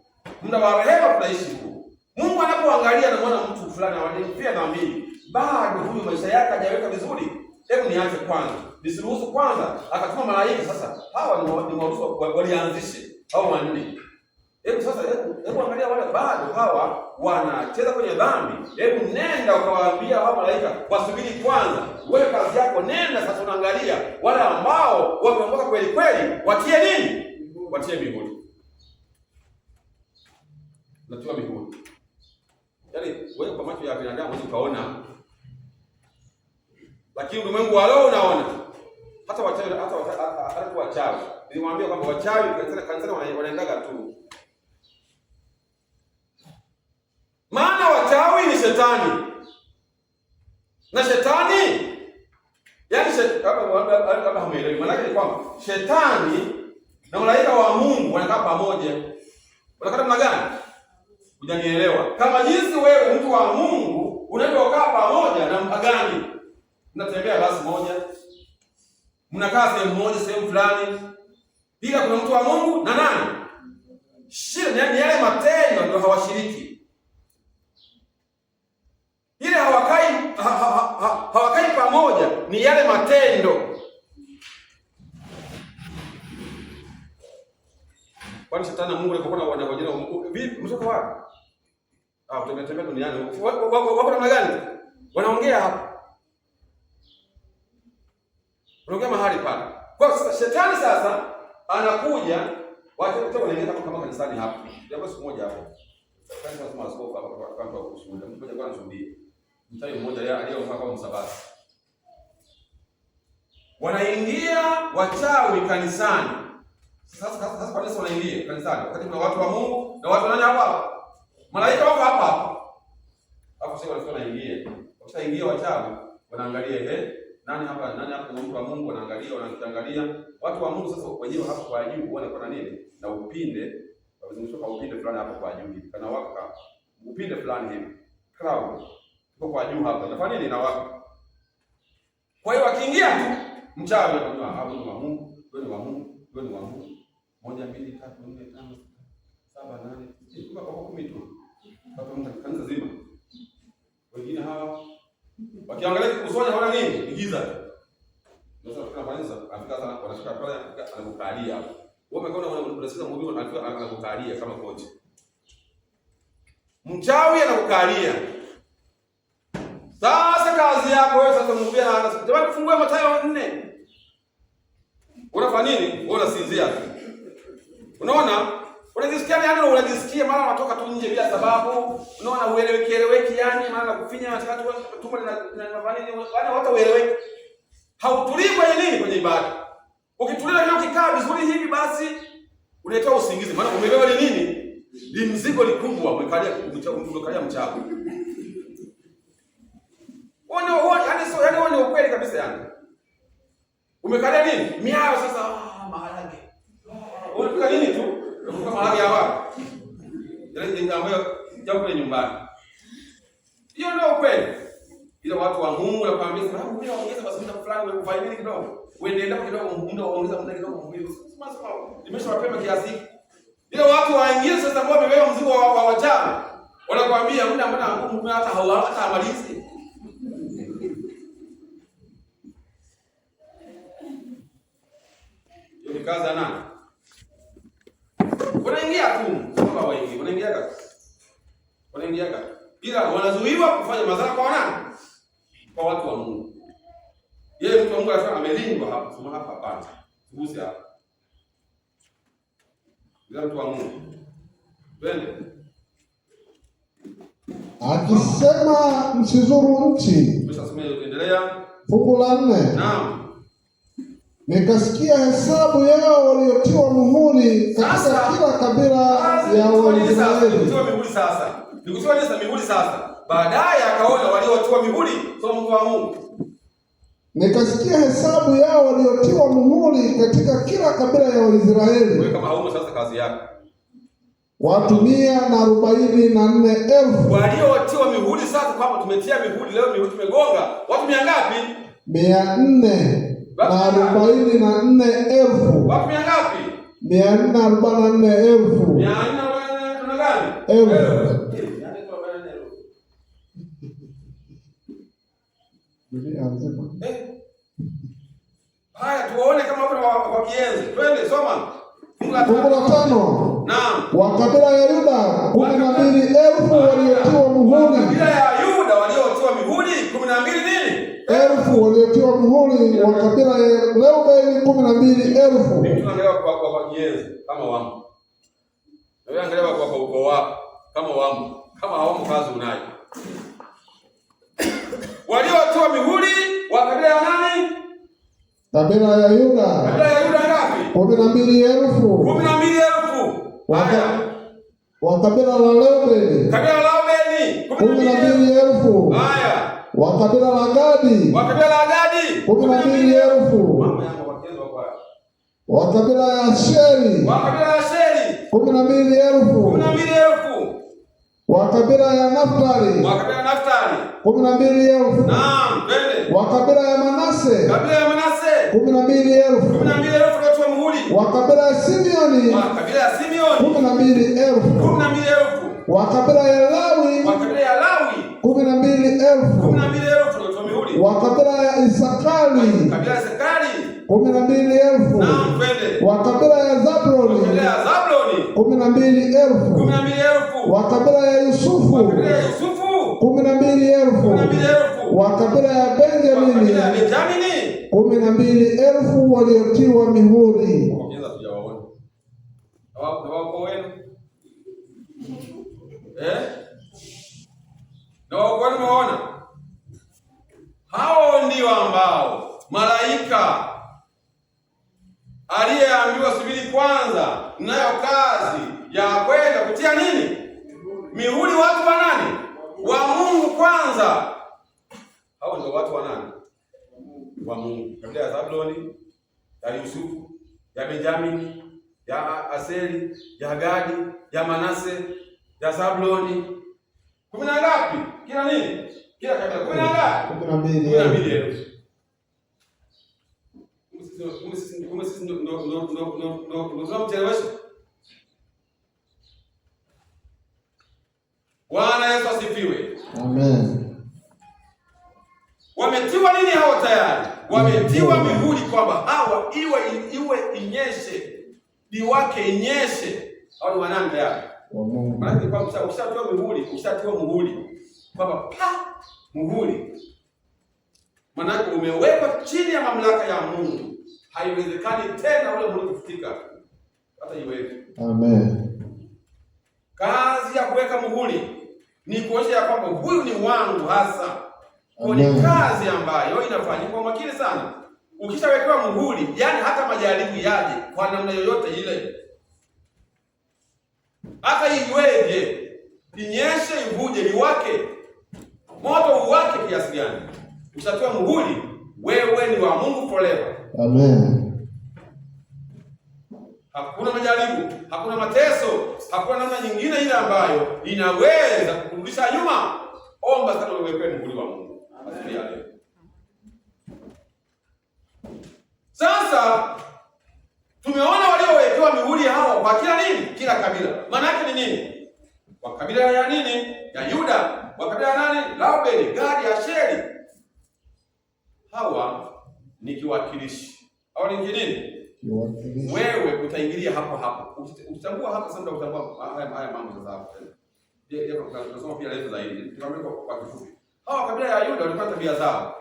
[SPEAKER 1] Muda wa rehema tunaishi huko. Mungu anapoangalia na mwana mtu fulani anafia dhambini, bado huyo maisha yake hajaweka vizuri. Hebu niache kwanza. Nisiruhusu kwanza akatuma malaika sasa. Hawa ni maruhusu walianzishe hao wanne. Hebu angalia wale bado hawa wanacheza kwenye dhambi. Hebu nenda ukawaambia hao malaika wasubiri kwanza. Wewe kazi yako nenda sasa, unaangalia wale ambao wameongoka kweli kweli, watie nini? Watie mihuri. Natiwa mihuri. Yaani wewe kwa macho ya binadamu ukaona, lakini ulimwengu wa roho unaona. Hata wachawi. Nilimwambia kwamba wachawi kanisani wanaendaga tu. Maana wachawi ni shetani. Na shetani kama hamuelewi, maana ni kwamba shetani na malaika wa Mungu wanakaa pamoja. Wanakaa namna gani? Hujanielewa. Kama jinsi wewe mtu wa Mungu unaenda kukaa pamoja na mpagani. Mnatembea basi moja. Mnakaa sehemu moja, sehemu fulani. Bila kuna mtu wa Mungu na nani? Shida ni yale matendo ndio hawashiriki. Ile hawakai pamoja ni yale matendo. Kwani shetani na Mungu walipokuwa wanangojea vipi? Mtoka wapi? Tumetembea duniani. Wako namna gani? Wanaongea hapa. Wanaongea mahali pale. Kwa sasa shetani sasa anakuja, watu wanaingia kama kanisani hapa. Jambo siku moja hapo. Kanisa kama askofu hapa kwa kushuhudia. Mtu mmoja anashuhudia. Mtai mmoja aliyofanya kama msabati. Wanaingia wachawi kanisani. Sasa kwa nini wanaingia kanisani? Wakati kuna watu wa Mungu na watu nani hapa? Malaika wako hapa. Hapo sasa wanaingia. Wakishaingia wachawi wanaangalia nani hapa ni mtu wa Mungu, wanaangalia watu wa Mungu sasa wenyewe hapa kwa juu wanakuwa na nini? Na upinde, wamezunguka upinde fulani hapa kwa juu hivi. Kana waka upinde fulani hivi. Crowd kwa juu hapa. Nafanya nini na wako? Kwa hiyo wakiingia tu mchawi anajua hapo ni wa Mungu, wewe ni wa Mungu, wewe ni wa Mungu. 1 2 3 4 5 7 8 kwa 10 tu. Hapo mtu kanisa zima. Wengine hawa wakiangalia kusoma hawana nini? Igiza tu. Ndio sasa kanisa afika sana wanashika pale anakukalia hapo. Wewe umeona unasikiza mhubiri anakukalia kama kocha. Mchawi anakukalia. Sasa kazi yako wewe sasa mhubiri anasema, "Jamani tufungue Mathayo 4." Unafanya nini? Wewe unasinzia tu. Unaona? Unajisikia yani unajisikia mara unatoka tu nje bila sababu. Unaona ueleweki yani mara kufinya nataka tu tumbo linafanya nini? Yaani hata ueleweki. Hautulii kwenye nini? Kwenye ibada. Ukitulia leo kikaa vizuri hivi basi unatoa usingizi. Maana umebeba ni nini? Ni mzigo likubwa umekalia mchako. Yani ni ukweli kabisa yani. Umekalia nini? Miao sasa maharage. Unapika nini tu? Unapika maharage ya wapi? Ile ndio ambayo jambo la nyumbani. Hiyo ndio ukweli. Ile watu wa Mungu wanakuambia sasa, "Mungu anaongeza basi muda fulani wewe ufanye nini kidogo? Uendelee kidogo muda ongeza muda kidogo Mungu." Sasa nimeshawapema kiasi. Ile watu waingie sasa ambao wamebeba mzigo wa wajana. Wanakuambia muda mbona Mungu hata amalizi. Hiyo ni kazi ya nani? Wanaingia tu kama wengi, wanaingia bila wanazuiwa kufanya madhara kwa nani? Kwa watu wa Mungu. Yeye mtu wa Mungu anasema amelindwa hapa, sema hapa hapana. Tugusi hapa. Bila mtu wa Mungu. Twende.
[SPEAKER 2] Akisema msizuru nchi.
[SPEAKER 1] Tumeshasomea endelea.
[SPEAKER 2] Fungu la 4.
[SPEAKER 1] Naam.
[SPEAKER 2] Nikasikia hesabu yao waliotiwa muhuri katika kila kabila ya Waisraeli.
[SPEAKER 1] Nikutoa mihuri sasa. Nikutoa mihuri sasa. Baadaye akaona waliotiwa mihuri, sio mtu wa Mungu.
[SPEAKER 2] Nikasikia hesabu yao waliotiwa muhuri katika kila kabila ya Waisraeli.
[SPEAKER 1] Wewe kama haumo sasa kazi yako.
[SPEAKER 2] Watu 144,000.
[SPEAKER 1] Waliotiwa mihuri sasa kwamba tumetia mihuri leo mihuri tumegonga. Watu 100 ngapi?
[SPEAKER 2] 444,000.
[SPEAKER 1] Watu 100 ngapi?
[SPEAKER 2] 444,000.
[SPEAKER 1] 444 tuna gani?
[SPEAKER 2] 1000.
[SPEAKER 1] Haya tuone kama watu wa kienzi. Twende soma.
[SPEAKER 2] Fungu la 5.
[SPEAKER 1] Naam.
[SPEAKER 2] Wa kabila ya Yuda 12,000 waliotiwa muhuri.
[SPEAKER 1] Kabila ya Yuda waliotiwa mihuri 12 nini?
[SPEAKER 2] Elfu waliotiwa muhuri. Wa kabila ya Reubeni 12,000.
[SPEAKER 1] Mimi tunaangalia kwa kienzi kama wangu. Na wewe angalia kwa ukoo wako kama wangu. Kama hawamo kazi unayo. Waliotiwa mihuri wa kabila ya nani?
[SPEAKER 2] Kabila ya Yuda.
[SPEAKER 1] Kabila ya Yuda ngapi?
[SPEAKER 2] 12,000.
[SPEAKER 1] 12,000. Haya.
[SPEAKER 2] Wa kabila la Reubeni.
[SPEAKER 1] Kabila la Reubeni
[SPEAKER 2] 12,000.
[SPEAKER 1] Haya.
[SPEAKER 2] Wa kabila la Gadi.
[SPEAKER 1] Wa kabila la Gadi
[SPEAKER 2] 12,000.
[SPEAKER 1] Mama yangu wakienzo kwa.
[SPEAKER 2] Wa kabila ya Asheri.
[SPEAKER 1] Wa kabila ya Asheri
[SPEAKER 2] 12,000.
[SPEAKER 1] 12,000.
[SPEAKER 2] Wa kabila ya Naftali.
[SPEAKER 1] Wa kabila ya Naftali
[SPEAKER 2] 12,000.
[SPEAKER 1] Naam, twende.
[SPEAKER 2] Wa kabila ya Manase.
[SPEAKER 1] Kabila ya Manase
[SPEAKER 2] 12,000.
[SPEAKER 1] 12,000 waliotiwa muhuri.
[SPEAKER 2] Wa kabila ya Simeoni.
[SPEAKER 1] Wa kabila ya Simeoni
[SPEAKER 2] 12,000.
[SPEAKER 1] 12,000.
[SPEAKER 2] Wa kabila ya Lawi.
[SPEAKER 1] Wa kabila ya Lawi
[SPEAKER 2] 12,000.
[SPEAKER 1] 12,000 waliotiwa muhuri.
[SPEAKER 2] Wa kabila ya Isakari.
[SPEAKER 1] Kabila ya Sekari
[SPEAKER 2] 12,000.
[SPEAKER 1] naam, twende.
[SPEAKER 2] Wa kabila ya Zabuloni.
[SPEAKER 1] Kabila ya Zabuloni
[SPEAKER 2] 12,000.
[SPEAKER 1] 12,000.
[SPEAKER 2] Wa kabila ya Yusufu.
[SPEAKER 1] Kabila ya Yusufu
[SPEAKER 2] 12,000.
[SPEAKER 1] 12,000.
[SPEAKER 2] Wa kabila ya
[SPEAKER 1] Kabila
[SPEAKER 2] Benjamini
[SPEAKER 1] ya Benjamini
[SPEAKER 2] 12,000 waliotiwa mihuri.
[SPEAKER 1] Wakianza tujawaona. Na wako wenu? Na wako wenu waona? Hao ndio ambao malaika aliyeambiwa subiri kwanza, nayo kazi ya kwenda kutia nini? Mihuri watu wa nani? Wa Mungu kwanza. Hao ndio watu wa nani? Wa Mungu. Kabila ya Zabuloni, ya Yusufu, ya Benjamini, ya Aseri, ya Gadi, ya Manase, ya Zabuloni. 10 na ngapi? Kila nini? Kila kabila 10 na ngapi? 12,000. Sisi ndo mchelewesha. Bwana Yesu asifiwe.
[SPEAKER 2] Amen.
[SPEAKER 1] Wametiwa nini hao tayari? Wametiwa mihuri kwamba hawa iwe inyeshe. Liwake inyeshe. Hao ni wanani tayari?
[SPEAKER 2] Wa Mungu.
[SPEAKER 1] Maana kwa ukishatiwa mihuri, ukishatiwa muhuri kwamba muhuri. Maana umewekwa chini ya mamlaka ya Mungu. Haiwezekani tena ule muhuri kufutika. Hata iweje.
[SPEAKER 2] Amen.
[SPEAKER 1] Kazi ya kuweka muhuri ni kuonyesha ya kwamba huyu ni wangu hasa. Kwa ni kazi ambayo inafanywa kwa makini sana. Ukishawekewa muhuri, yani hata majaribu yaje kwa namna yoyote ile. Hata iweje, inyeshe, ivuje, liwake, moto uwake kiasi gani. Ukishatiwa muhuri, wewe ni wa Mungu forever.
[SPEAKER 2] Amen.
[SPEAKER 1] Hakuna majaribu, hakuna mateso, hakuna namna nyingine ile ambayo inaweza kukurudisha nyuma. Omba sana uwekewe muhuri wa Mungu. Sasa tumeona waliowekewa mihuri hao kwa kila nini? Kila kabila. Maana yake ni nini? Kwa kabila ya nini? Ya Yuda. Kwa kabila ya nani? Reubeni, Gadi, Asheri. Hawa ni kiwakilishi. Hawa ni nini? Wewe utaingilia hapo. Utachambua hapa sasa, utachambua haya mambo sasa hapo. Ndio tunasoma pia leo zaidi. Tunaambia kwa kifupi. Hawa kabila ya Yuda walikuwa tabia zao.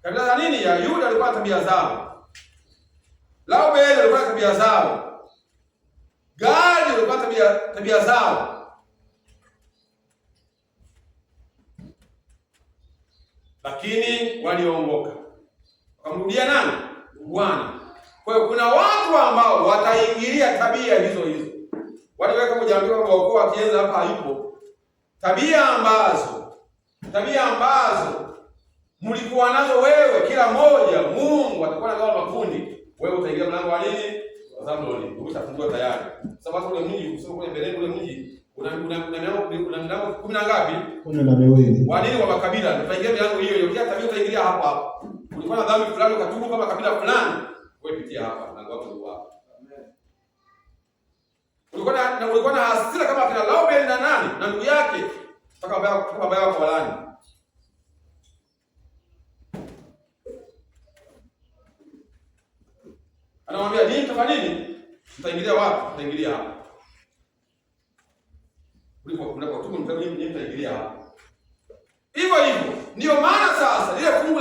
[SPEAKER 1] Kabila ya nini? Ya Yuda walikuwa tabia zao. Reubeni walikuwa tabia zao. Gadi walikuwa tabia zao. Lakini waliongoka. Wakamrudia nani? Bwana. Kwa hiyo kuna watu ambao wataingilia tabia hizo. Waliweka kujaambiwa kwamba ukoo akianza hapa hayupo. Tabia ambazo mlikuwa nazo wewe kila moja, Mungu atakuwa anagawa makundi. Wewe utaingia mlango wa nini? Wa Zabuloni. Umeshafungua tayari. Sababu ule mji, usome kule mbele ule mji, una milango 10 na ngapi?
[SPEAKER 2] 12.
[SPEAKER 1] Wa nini? Wa makabila. Utaingia milango hiyo. Kila tabia utaingilia hapa. Ulikuwa na dhambi fulani ukatubu kama kabila fulani, wewe pitia hapa, mlango wako ni hapa. Ulikuwa na hasira kama kina Reubeni na nani? Na ndugu yake. Mpaka baba wako walani. Anamwambia nini? Tafanya nini? Tutaingilia wapi? Tutaingilia hapa. Unapotuma mtaingilia tutaingilia hapa. Hivyo ndio maana sasa lile fungu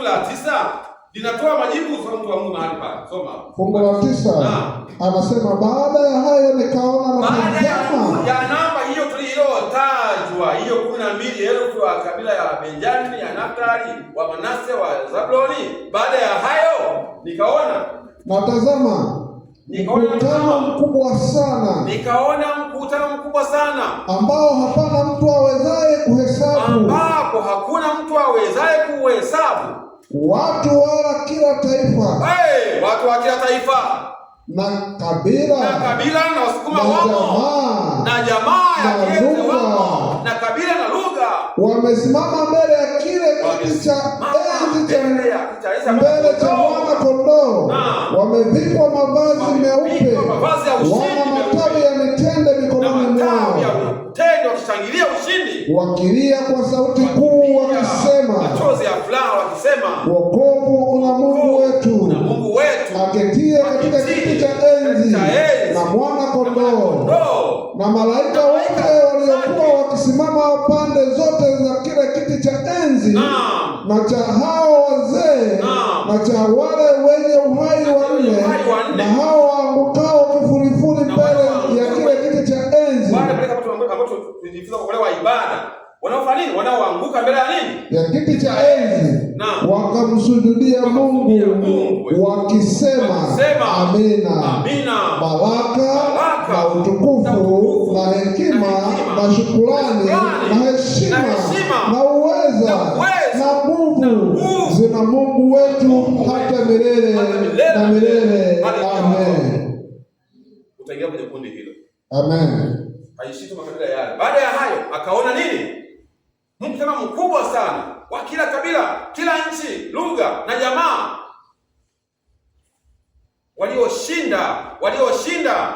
[SPEAKER 1] la 9 linatoa majibu kwa mtu wa Mungu mahali pale. Soma.
[SPEAKER 2] Fungu la 9. Anasema baada ya hayo nikaona na tazama.
[SPEAKER 1] Ya namba hiyo tuliyotajwa, hiyo 12,000 wa kabila ya Benjamini, ya Naftali, wa Manase, wa Zabuloni. Baada ya hayo nikaona
[SPEAKER 2] na tazama mkutano mkubwa sana.
[SPEAKER 1] Nikaona mkutano mkubwa sana
[SPEAKER 2] ambao hapana mtu awezaye kuhesabu.
[SPEAKER 1] Ambapo hakuna mtu awezaye kuhesabu.
[SPEAKER 2] Watu wala kila taifa.
[SPEAKER 1] Watu wa kila taifa.
[SPEAKER 2] Na kabila
[SPEAKER 1] na Wasukuma wamo. Na jamaa ya Kete wamo. Na kabila na lugha.
[SPEAKER 2] Wamesimama mbele ya kile kiti cha enzi mbele cha mwana kondoo. Wamevikwa mavazi meupe. Wana matawi ya mitende mikononi mwao.
[SPEAKER 1] Wakishangilia ushindi.
[SPEAKER 2] Wakilia kwa sauti kuu wakisema.
[SPEAKER 1] Machozi ya furaha wakisema.
[SPEAKER 2] Wokovu una Mungu wetu. Aketie katika kiti cha enzi na mwana kondoo. Na malaika wote waliokuwa wakisimama pande zote za kile kiti cha enzi na cha hao wazee na cha wale wenye uhai wanne na hao waangukao kifurifuri mbele ya kile kiti cha enzi.
[SPEAKER 1] Wanaoanguka mbele ya nini?
[SPEAKER 2] Ya kiti cha enzi. Wakamsujudia Mungu wakisema amina. Baraka na utukufu na hekima na shukrani na heshima na uweza na nguvu zina Mungu wetu hata milele na milele. Amen.
[SPEAKER 1] Utaingia kwenye kundi hilo.
[SPEAKER 2] Amen.
[SPEAKER 1] Aishitu makabila yale. Baada ya hayo akaona nini? Mkutano mkubwa sana wa kila kabila, kila nchi, lugha na jamaa. Walioshinda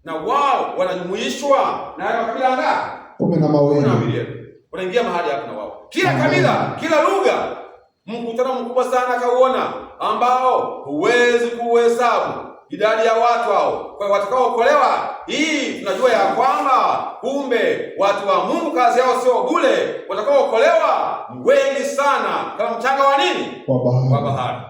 [SPEAKER 1] na wao wanajumuishwa na hayo makabila ngapi?
[SPEAKER 2] 12.
[SPEAKER 1] Wanaingia mahali hapo na wao. Kila kabila, kila lugha. Mkutano mkubwa sana akauona ambao huwezi kuhesabu idadi ya watu hao. Kwa watakaookolewa, hii tunajua ya kwamba kumbe watu wa Mungu kazi yao sio bure. Watakaookolewa wengi sana kama mchanga wa nini? Wa bahari.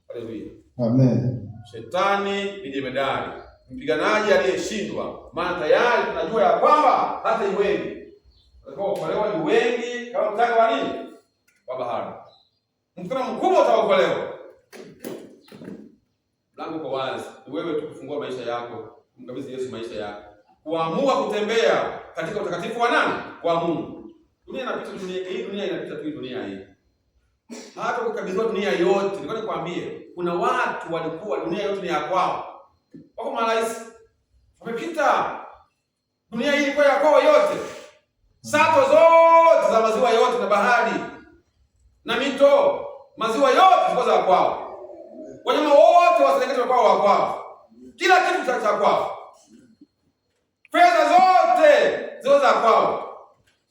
[SPEAKER 1] Haleluya.
[SPEAKER 2] Amen.
[SPEAKER 1] Shetani ni jemedari, mpiganaji aliyeshindwa. Maana tayari tunajua ya kwamba hata ni wengi. Watakaookolewa ni wengi kama mchanga wa nini? Wa bahari. Mkutano mkubwa utaokolewa. Mlango kwa wazi. Ni wewe tu kufungua maisha yako, kumkabidhi Yesu maisha yako. Kuamua kutembea katika utakatifu wa nani? Wa Mungu. Dunia inapita, dunia inapita tu dunia hii. Hata ukabidhiwa dunia yote, nilikuwa nikwambie, kuna watu walikuwa dunia yote ni ya kwao. Wako marais wamepita. Dunia hii ilikuwa ya kwao yote. Sato zote za maziwa yote na bahari na mito, maziwa yote zilikuwa za kwao. Wanyama wote wa Serengeti walikuwa wa kwao. Kila kitu cha kwao. Fedha zote zile za kwao.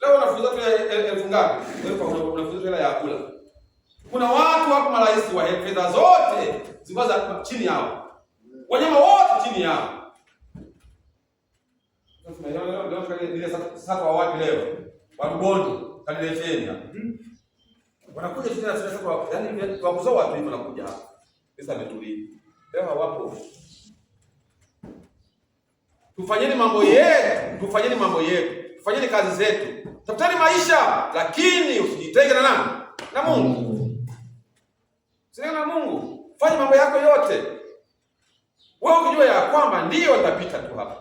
[SPEAKER 1] Leo unafunza tu 1000 ngapi? Leo unafunza hela ya kula. Kuna watu hapo marais wa fedha zote zilikuwa za chini yao. Wanyama wote chini yao. Sasa wa wapi leo? Wa Rubondo, kanilefeni hapa. Wanakuja tena sasa kwa yaani kwa kuzoa watu hivi wanakuja hapa. Pesa imetulia. Leo hawapo. Tufanyeni mambo yetu, tufanyeni kazi zetu. Tafuteni maisha, lakini usijitenge na nani? Na Mungu. Sina na Mungu. Fanya mambo yako yote. Wewe ukijua ya kwamba ndio nitapita tu hapa.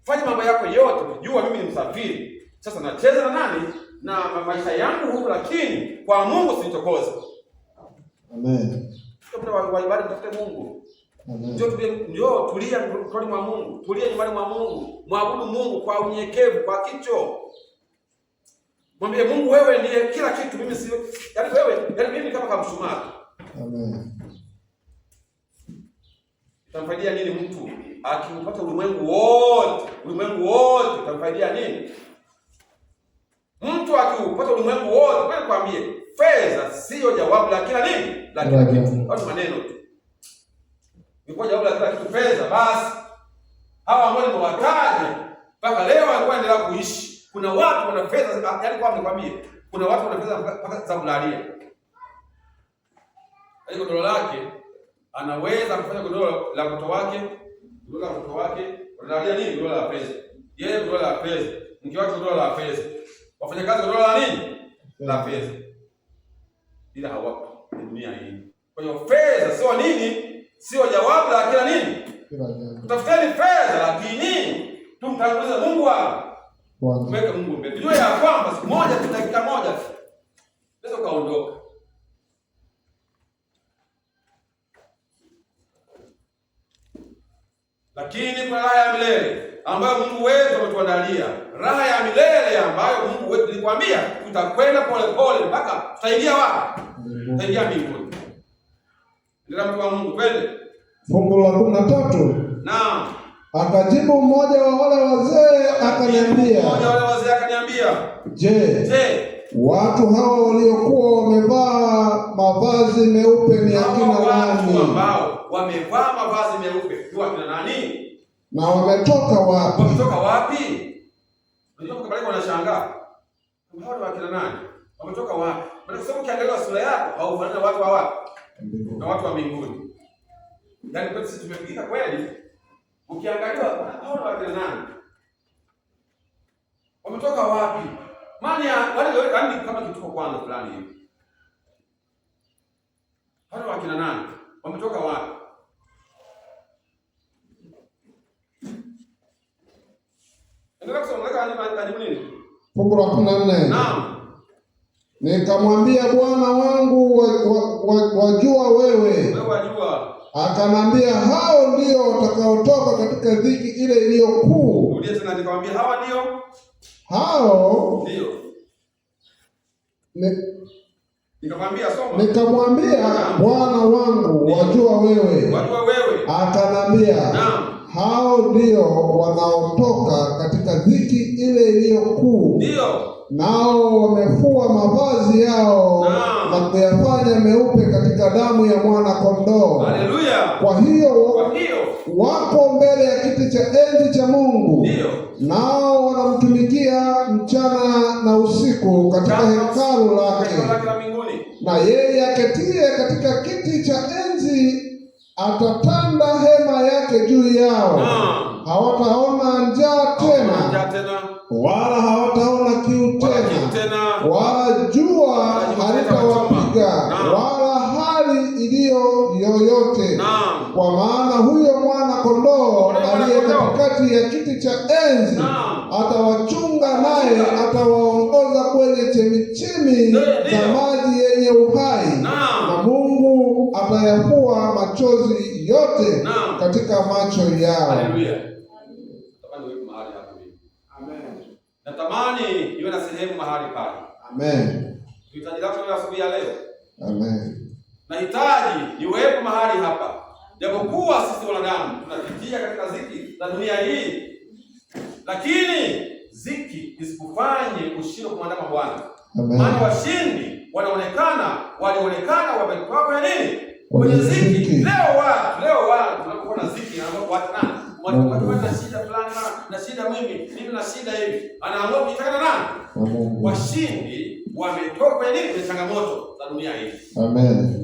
[SPEAKER 1] Fanya mambo yako yote, ukijua mimi ni msafiri. Sasa nacheza na nani? Na maisha yangu huko, lakini kwa Mungu sitokoza.
[SPEAKER 2] Amen.
[SPEAKER 1] Kwa ibada mtafute Mungu. Njoo tulia kwa mwa Mungu. Tulia nyumbani mwa Mungu. Mwabudu Mungu kwa unyenyekevu, kwa kicho. Mwambie Mungu, wewe ndiye kila kitu, mimi si yaani mimi kama kamshumaa.
[SPEAKER 2] Amen.
[SPEAKER 1] Itamfaidia nini mtu akiupata ulimwengu wote itamfaidia nini? Mtu akiupata ulimwengu wote, kwani kwambie fedha sio jawabu la kila nini? La kila kitu. Au maneno tu. Ilikuwa jambo la kila kitu fedha. Basi hawa ambao nimewataja mpaka leo walikuwa endelea kuishi. Kuna watu wana fedha, yaani kwa nikwambie, kuna watu wana fedha mpaka za kulalia. Hayo godoro lake anaweza kufanya godoro la mtoto wake, godoro la mtoto wake, unalalia nini? Godoro la pesa. Yeye godoro la pesa, mke wake godoro la pesa. Wafanyakazi godoro la nini? La pesa. Ila hawapo dunia hii. Kwa hiyo fedha sio nini? Sio jawabu la kila nini? Tutafuteni fedha, lakini tumtangulize Mungu wako. Tumweke Mungu mbele. Tujue ya kwamba siku moja, dakika moja unaweza kaondoka. Lakini kuna raha ya milele ambayo Mungu wetu ametuandalia. Raha ya milele ambayo Mungu wetu alikwambia tutakwenda pole pole mpaka tutaingia wapi? Tutaingia mbinguni. Ndio mtu wa Mungu kweli.
[SPEAKER 2] Fungu la 13.
[SPEAKER 1] Naam.
[SPEAKER 2] Akajibu mmoja wa wale wazee akaniambia, Je, watu hawa waliokuwa wamevaa mavazi meupe ni akina nani?
[SPEAKER 1] Watu ambao wamevaa mavazi meupe ni akina nani?
[SPEAKER 2] Na wametoka wapi?
[SPEAKER 1] Wametoka wapi? Unajua kwa sababu wanashangaa. Hao ni akina nani? Wametoka wapi? Kwa sababu ukiangalia sura yako haufanani na watu wa wapi? Na watu wa mbinguni. Yaani kwa sisi tumepigika kweli. Ukiangalia hao ni akina nani? Wametoka wapi? Maana wale kama kituko kwanza fulani hivi. Hao ni akina nani? Wametoka wapi? Endelea kusoma kajibu nini?
[SPEAKER 2] Fungu la 14.
[SPEAKER 1] Naam.
[SPEAKER 2] Nikamwambia Bwana wangu, wajua wewe.
[SPEAKER 1] Wewe wajua.
[SPEAKER 2] Akanambia hao ndio watakaotoka katika dhiki ile iliyo kuu.
[SPEAKER 1] Rudia tena, nikamwambia hawa ndio.
[SPEAKER 2] Hao
[SPEAKER 1] ndio. Nikamwambia soma.
[SPEAKER 2] Nikamwambia Bwana wangu, wajua wewe.
[SPEAKER 1] Wajua wewe.
[SPEAKER 2] Akanambia,
[SPEAKER 1] naam,
[SPEAKER 2] hao ndio wanaotoka katika dhiki ile iliyo kuu.
[SPEAKER 1] Ndio.
[SPEAKER 2] Nao wamefua mavazi yao na kuyafanya meupe katika damu ya mwana kondoo.
[SPEAKER 1] Haleluya.
[SPEAKER 2] Kwa hiyo wako mbele ya kiti cha enzi cha Mungu.
[SPEAKER 1] Ndio.
[SPEAKER 2] Nao wanamtumikia mchana na usiku katika hekalu lake. Na yeye aketie katika kiti cha enzi atatanda hema yake juu yao. Hawataona njaa tena, wala hawataona kiu tena, wala jua halitawapiga, wala hali iliyo yoyote. Kwa maana huyo mwana kondoo aliye katikati ya kiti cha enzi atawachunga, naye atawaongoza kwenye chemichemi za maji yenye uhai, na Mungu atayafua machozi yote katika macho yao.
[SPEAKER 1] Haleluya. Natamani iwe na sehemu mahali pale.
[SPEAKER 2] Amen.
[SPEAKER 1] Tunahitaji lako asubuhi ya leo.
[SPEAKER 2] Amen.
[SPEAKER 1] Nahitaji niwepo mahali hapa. Japokuwa sisi wanadamu tunapitia katika ziki za dunia hii, lakini ziki isikufanye ushindwe kumwandama Bwana. Maana washindi walionekana wametoka kwenye nini? Kwenye ziki. Leo watu tunapokuwa na ziki na watu nani? Watu wana shida fulani, na shida mimi na shida hivi. Anaamua kujitaka na nani? Washindi wametoka kwenye nini? Kwenye changamoto za dunia hii.
[SPEAKER 2] Amen.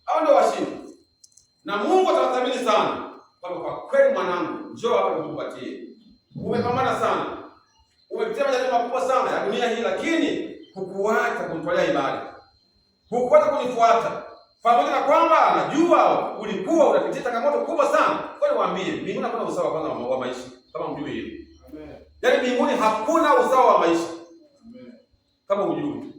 [SPEAKER 1] Hao ndio washindi. Na Mungu atawathamini sana. Kwa kweli mwanangu, njoo hapa nikupatie. Umepambana sana. Umepitia majaribu makubwa sana ya dunia hii, lakini hukuacha kunitolea ibada. Hukuacha kunifuata. Pamoja na kwamba najua ulikuwa unapitia changamoto kubwa sana. Kwa hiyo niwaambie, mbinguni hakuna usawa kwanza wa maisha. Kama mjui hili. Amen. Yaani mbinguni hakuna usawa wa maisha. Amen. Kama mjui.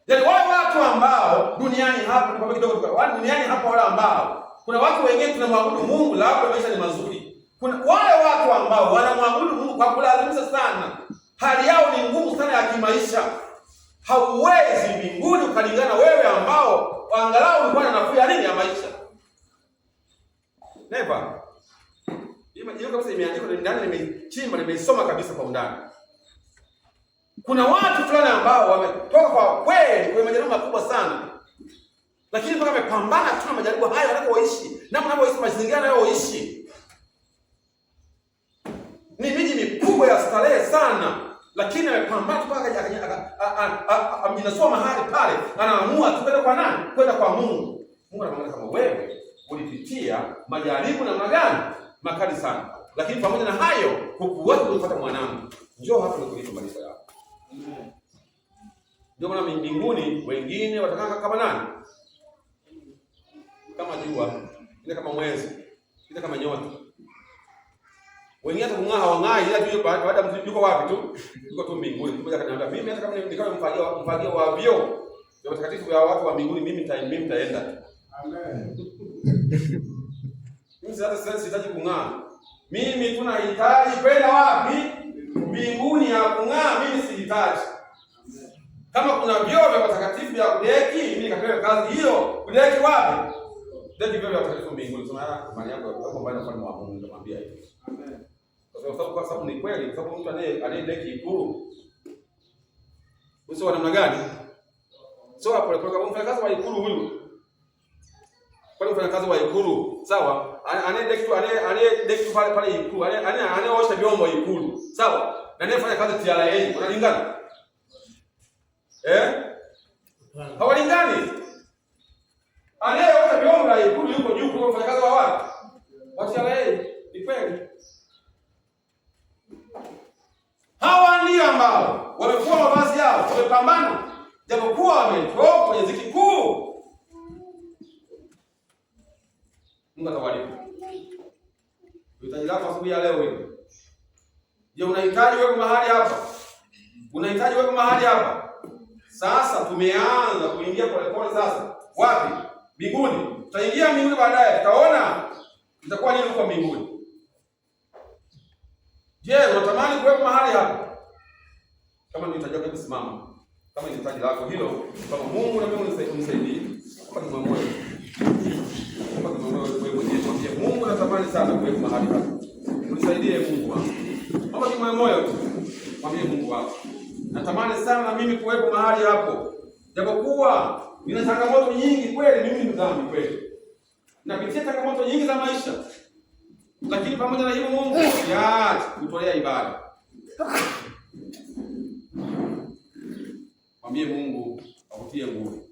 [SPEAKER 1] Yaani wale watu ambao duniani hapa ni kidogo tu. Wale duniani hapa wale ambao kuna watu wengine tunamwabudu Mungu labda maisha ni mazuri. Kuna wale watu ambao wanamwabudu Mungu kwa kulazimisha sana. Hali yao ni ngumu sana ya kimaisha. Hauwezi mbinguni ukalingana wewe ambao angalau ulikuwa na nafuu ya nini ya maisha. Never. Hiyo kabisa imeandikwa ndani, nimechimba, nimeisoma kabisa kwa undani. Kuna watu fulani ambao wametoka kwa kweli kwenye majaribu makubwa sana. lakini mpaka amepambana tu na majaribu hayo anapoishi, na mnapoishi mazingira anayoishi. Ni miji mikubwa ya starehe sana, lakini amepambana tu mpaka amjinasua mahali pale, anaamua tu kwenda kwa nani? Kwenda kwa Mungu. Mungu anamwambia kama wewe ulipitia majaribu namna gani? Makali sana. Lakini pamoja na hayo hukuweza kufuata mwanangu. Njoo hapa nikulipe maisha yako. Ndio maana mbinguni wengine watakaa kama nani? Kama jua, ile kama mwezi, ile kama nyota. Wengine hata kung'aa hawang'ai, ila tu baada mtu yuko wapi tu? Yuko tu mbinguni. Mmoja akaniambia mimi hata kama nikawa mfagio wa vyo vya watakatifu wa watu wa mbinguni, mimi nitaenda. Amen. Mimi sasa sihitaji kung'aa. Mimi tunahitaji kwenda wapi? Mbinguni ya kung'aa mimi sihitaji. Kama kuna vyoo vya watakatifu vya kudeki, mimi nikapewa kazi hiyo. Kudeki wapi? Kudeki vyoo vya watakatifu mbinguni. Sema imani yako hapo mbali na ufalme wa Mungu, nitamwambia hivi. Amen. Kwa sababu ni kweli, kwa sababu mtu anayedeki Ikulu. Uso wa namna gani? So hapo kwa mfanyakazi wa Ikulu huyu. Kwa mfanyakazi wa Ikulu, sawa? Anayedeki pale Ikulu, anayeosha vyombo Ikulu, sawa? Na anayefanya kazi TRA, wanalingana? Hawalingani. Anayeosha vyombo la Ikulu yuko juu kuliko mfanyakazi wa wapi? Wa TRA. Ni kweli. Hawa ndio ambao wamefua mavazi yao, wamepambana, japokuwa wametoka kwenye dhiki kuu. Mungu atawalipa. Unahitaji lako asubuhi ya leo wewe. Je, unahitaji wewe mahali hapa? Unahitaji wewe mahali hapa? Sasa tumeanza kuingia polepole sasa. Wapi? Mbinguni. Tutaingia mbinguni baadaye. Tutaona itakuwa nini huko mbinguni. Je, unatamani kuwepo mahali hapa? Kama unahitaji kusimama. Kama unahitaji lako hilo, kama Mungu na mimi unisaidie. Kama ni moyo. Kama ni moyo wewe mwenyewe, Mungu natamani sana kuwepo mahali hapa. Unisaidie Mungu wangu. Kama ni moyo tu, mwambie Mungu wako. Natamani sana na mimi kuwepo mahali hapo. Japokuwa nina changamoto nyingi kweli, mimi ni dhambi kweli. Napitia changamoto nyingi za maisha. Lakini pamoja na hilo Mungu yaache kutolea ibada. Mwambie Mungu akutie nguvu.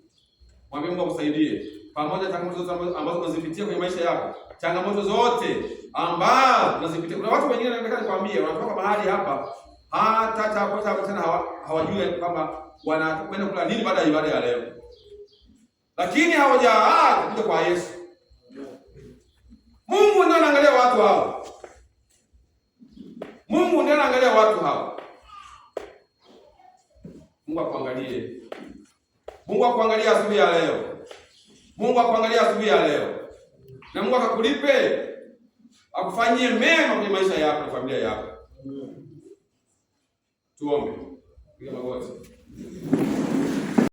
[SPEAKER 1] Mwambie Mungu akusaidie. Pamoja na changamoto zote ambazo unazipitia kwenye maisha yako. Changamoto zote ambazo unazipitia. Kuna watu wengine nataka nikwambie wanatoka mahali hapa hata tena hawajui kwamba wanakwenda kula nini baada ya ibada ya leo. Lakini hawajaacha kuja kwa Yesu. Mungu ndiye anaangalia watu hao. Mungu ndiye anaangalia watu hao. Mungu akuangalie. Mungu akuangalia asubuhi ya leo. Mungu akuangalia asubuhi ya leo. Na Mungu akakulipe. Akufanyie mema kwenye maisha yako na familia yako. Tuombe. Piga magoti.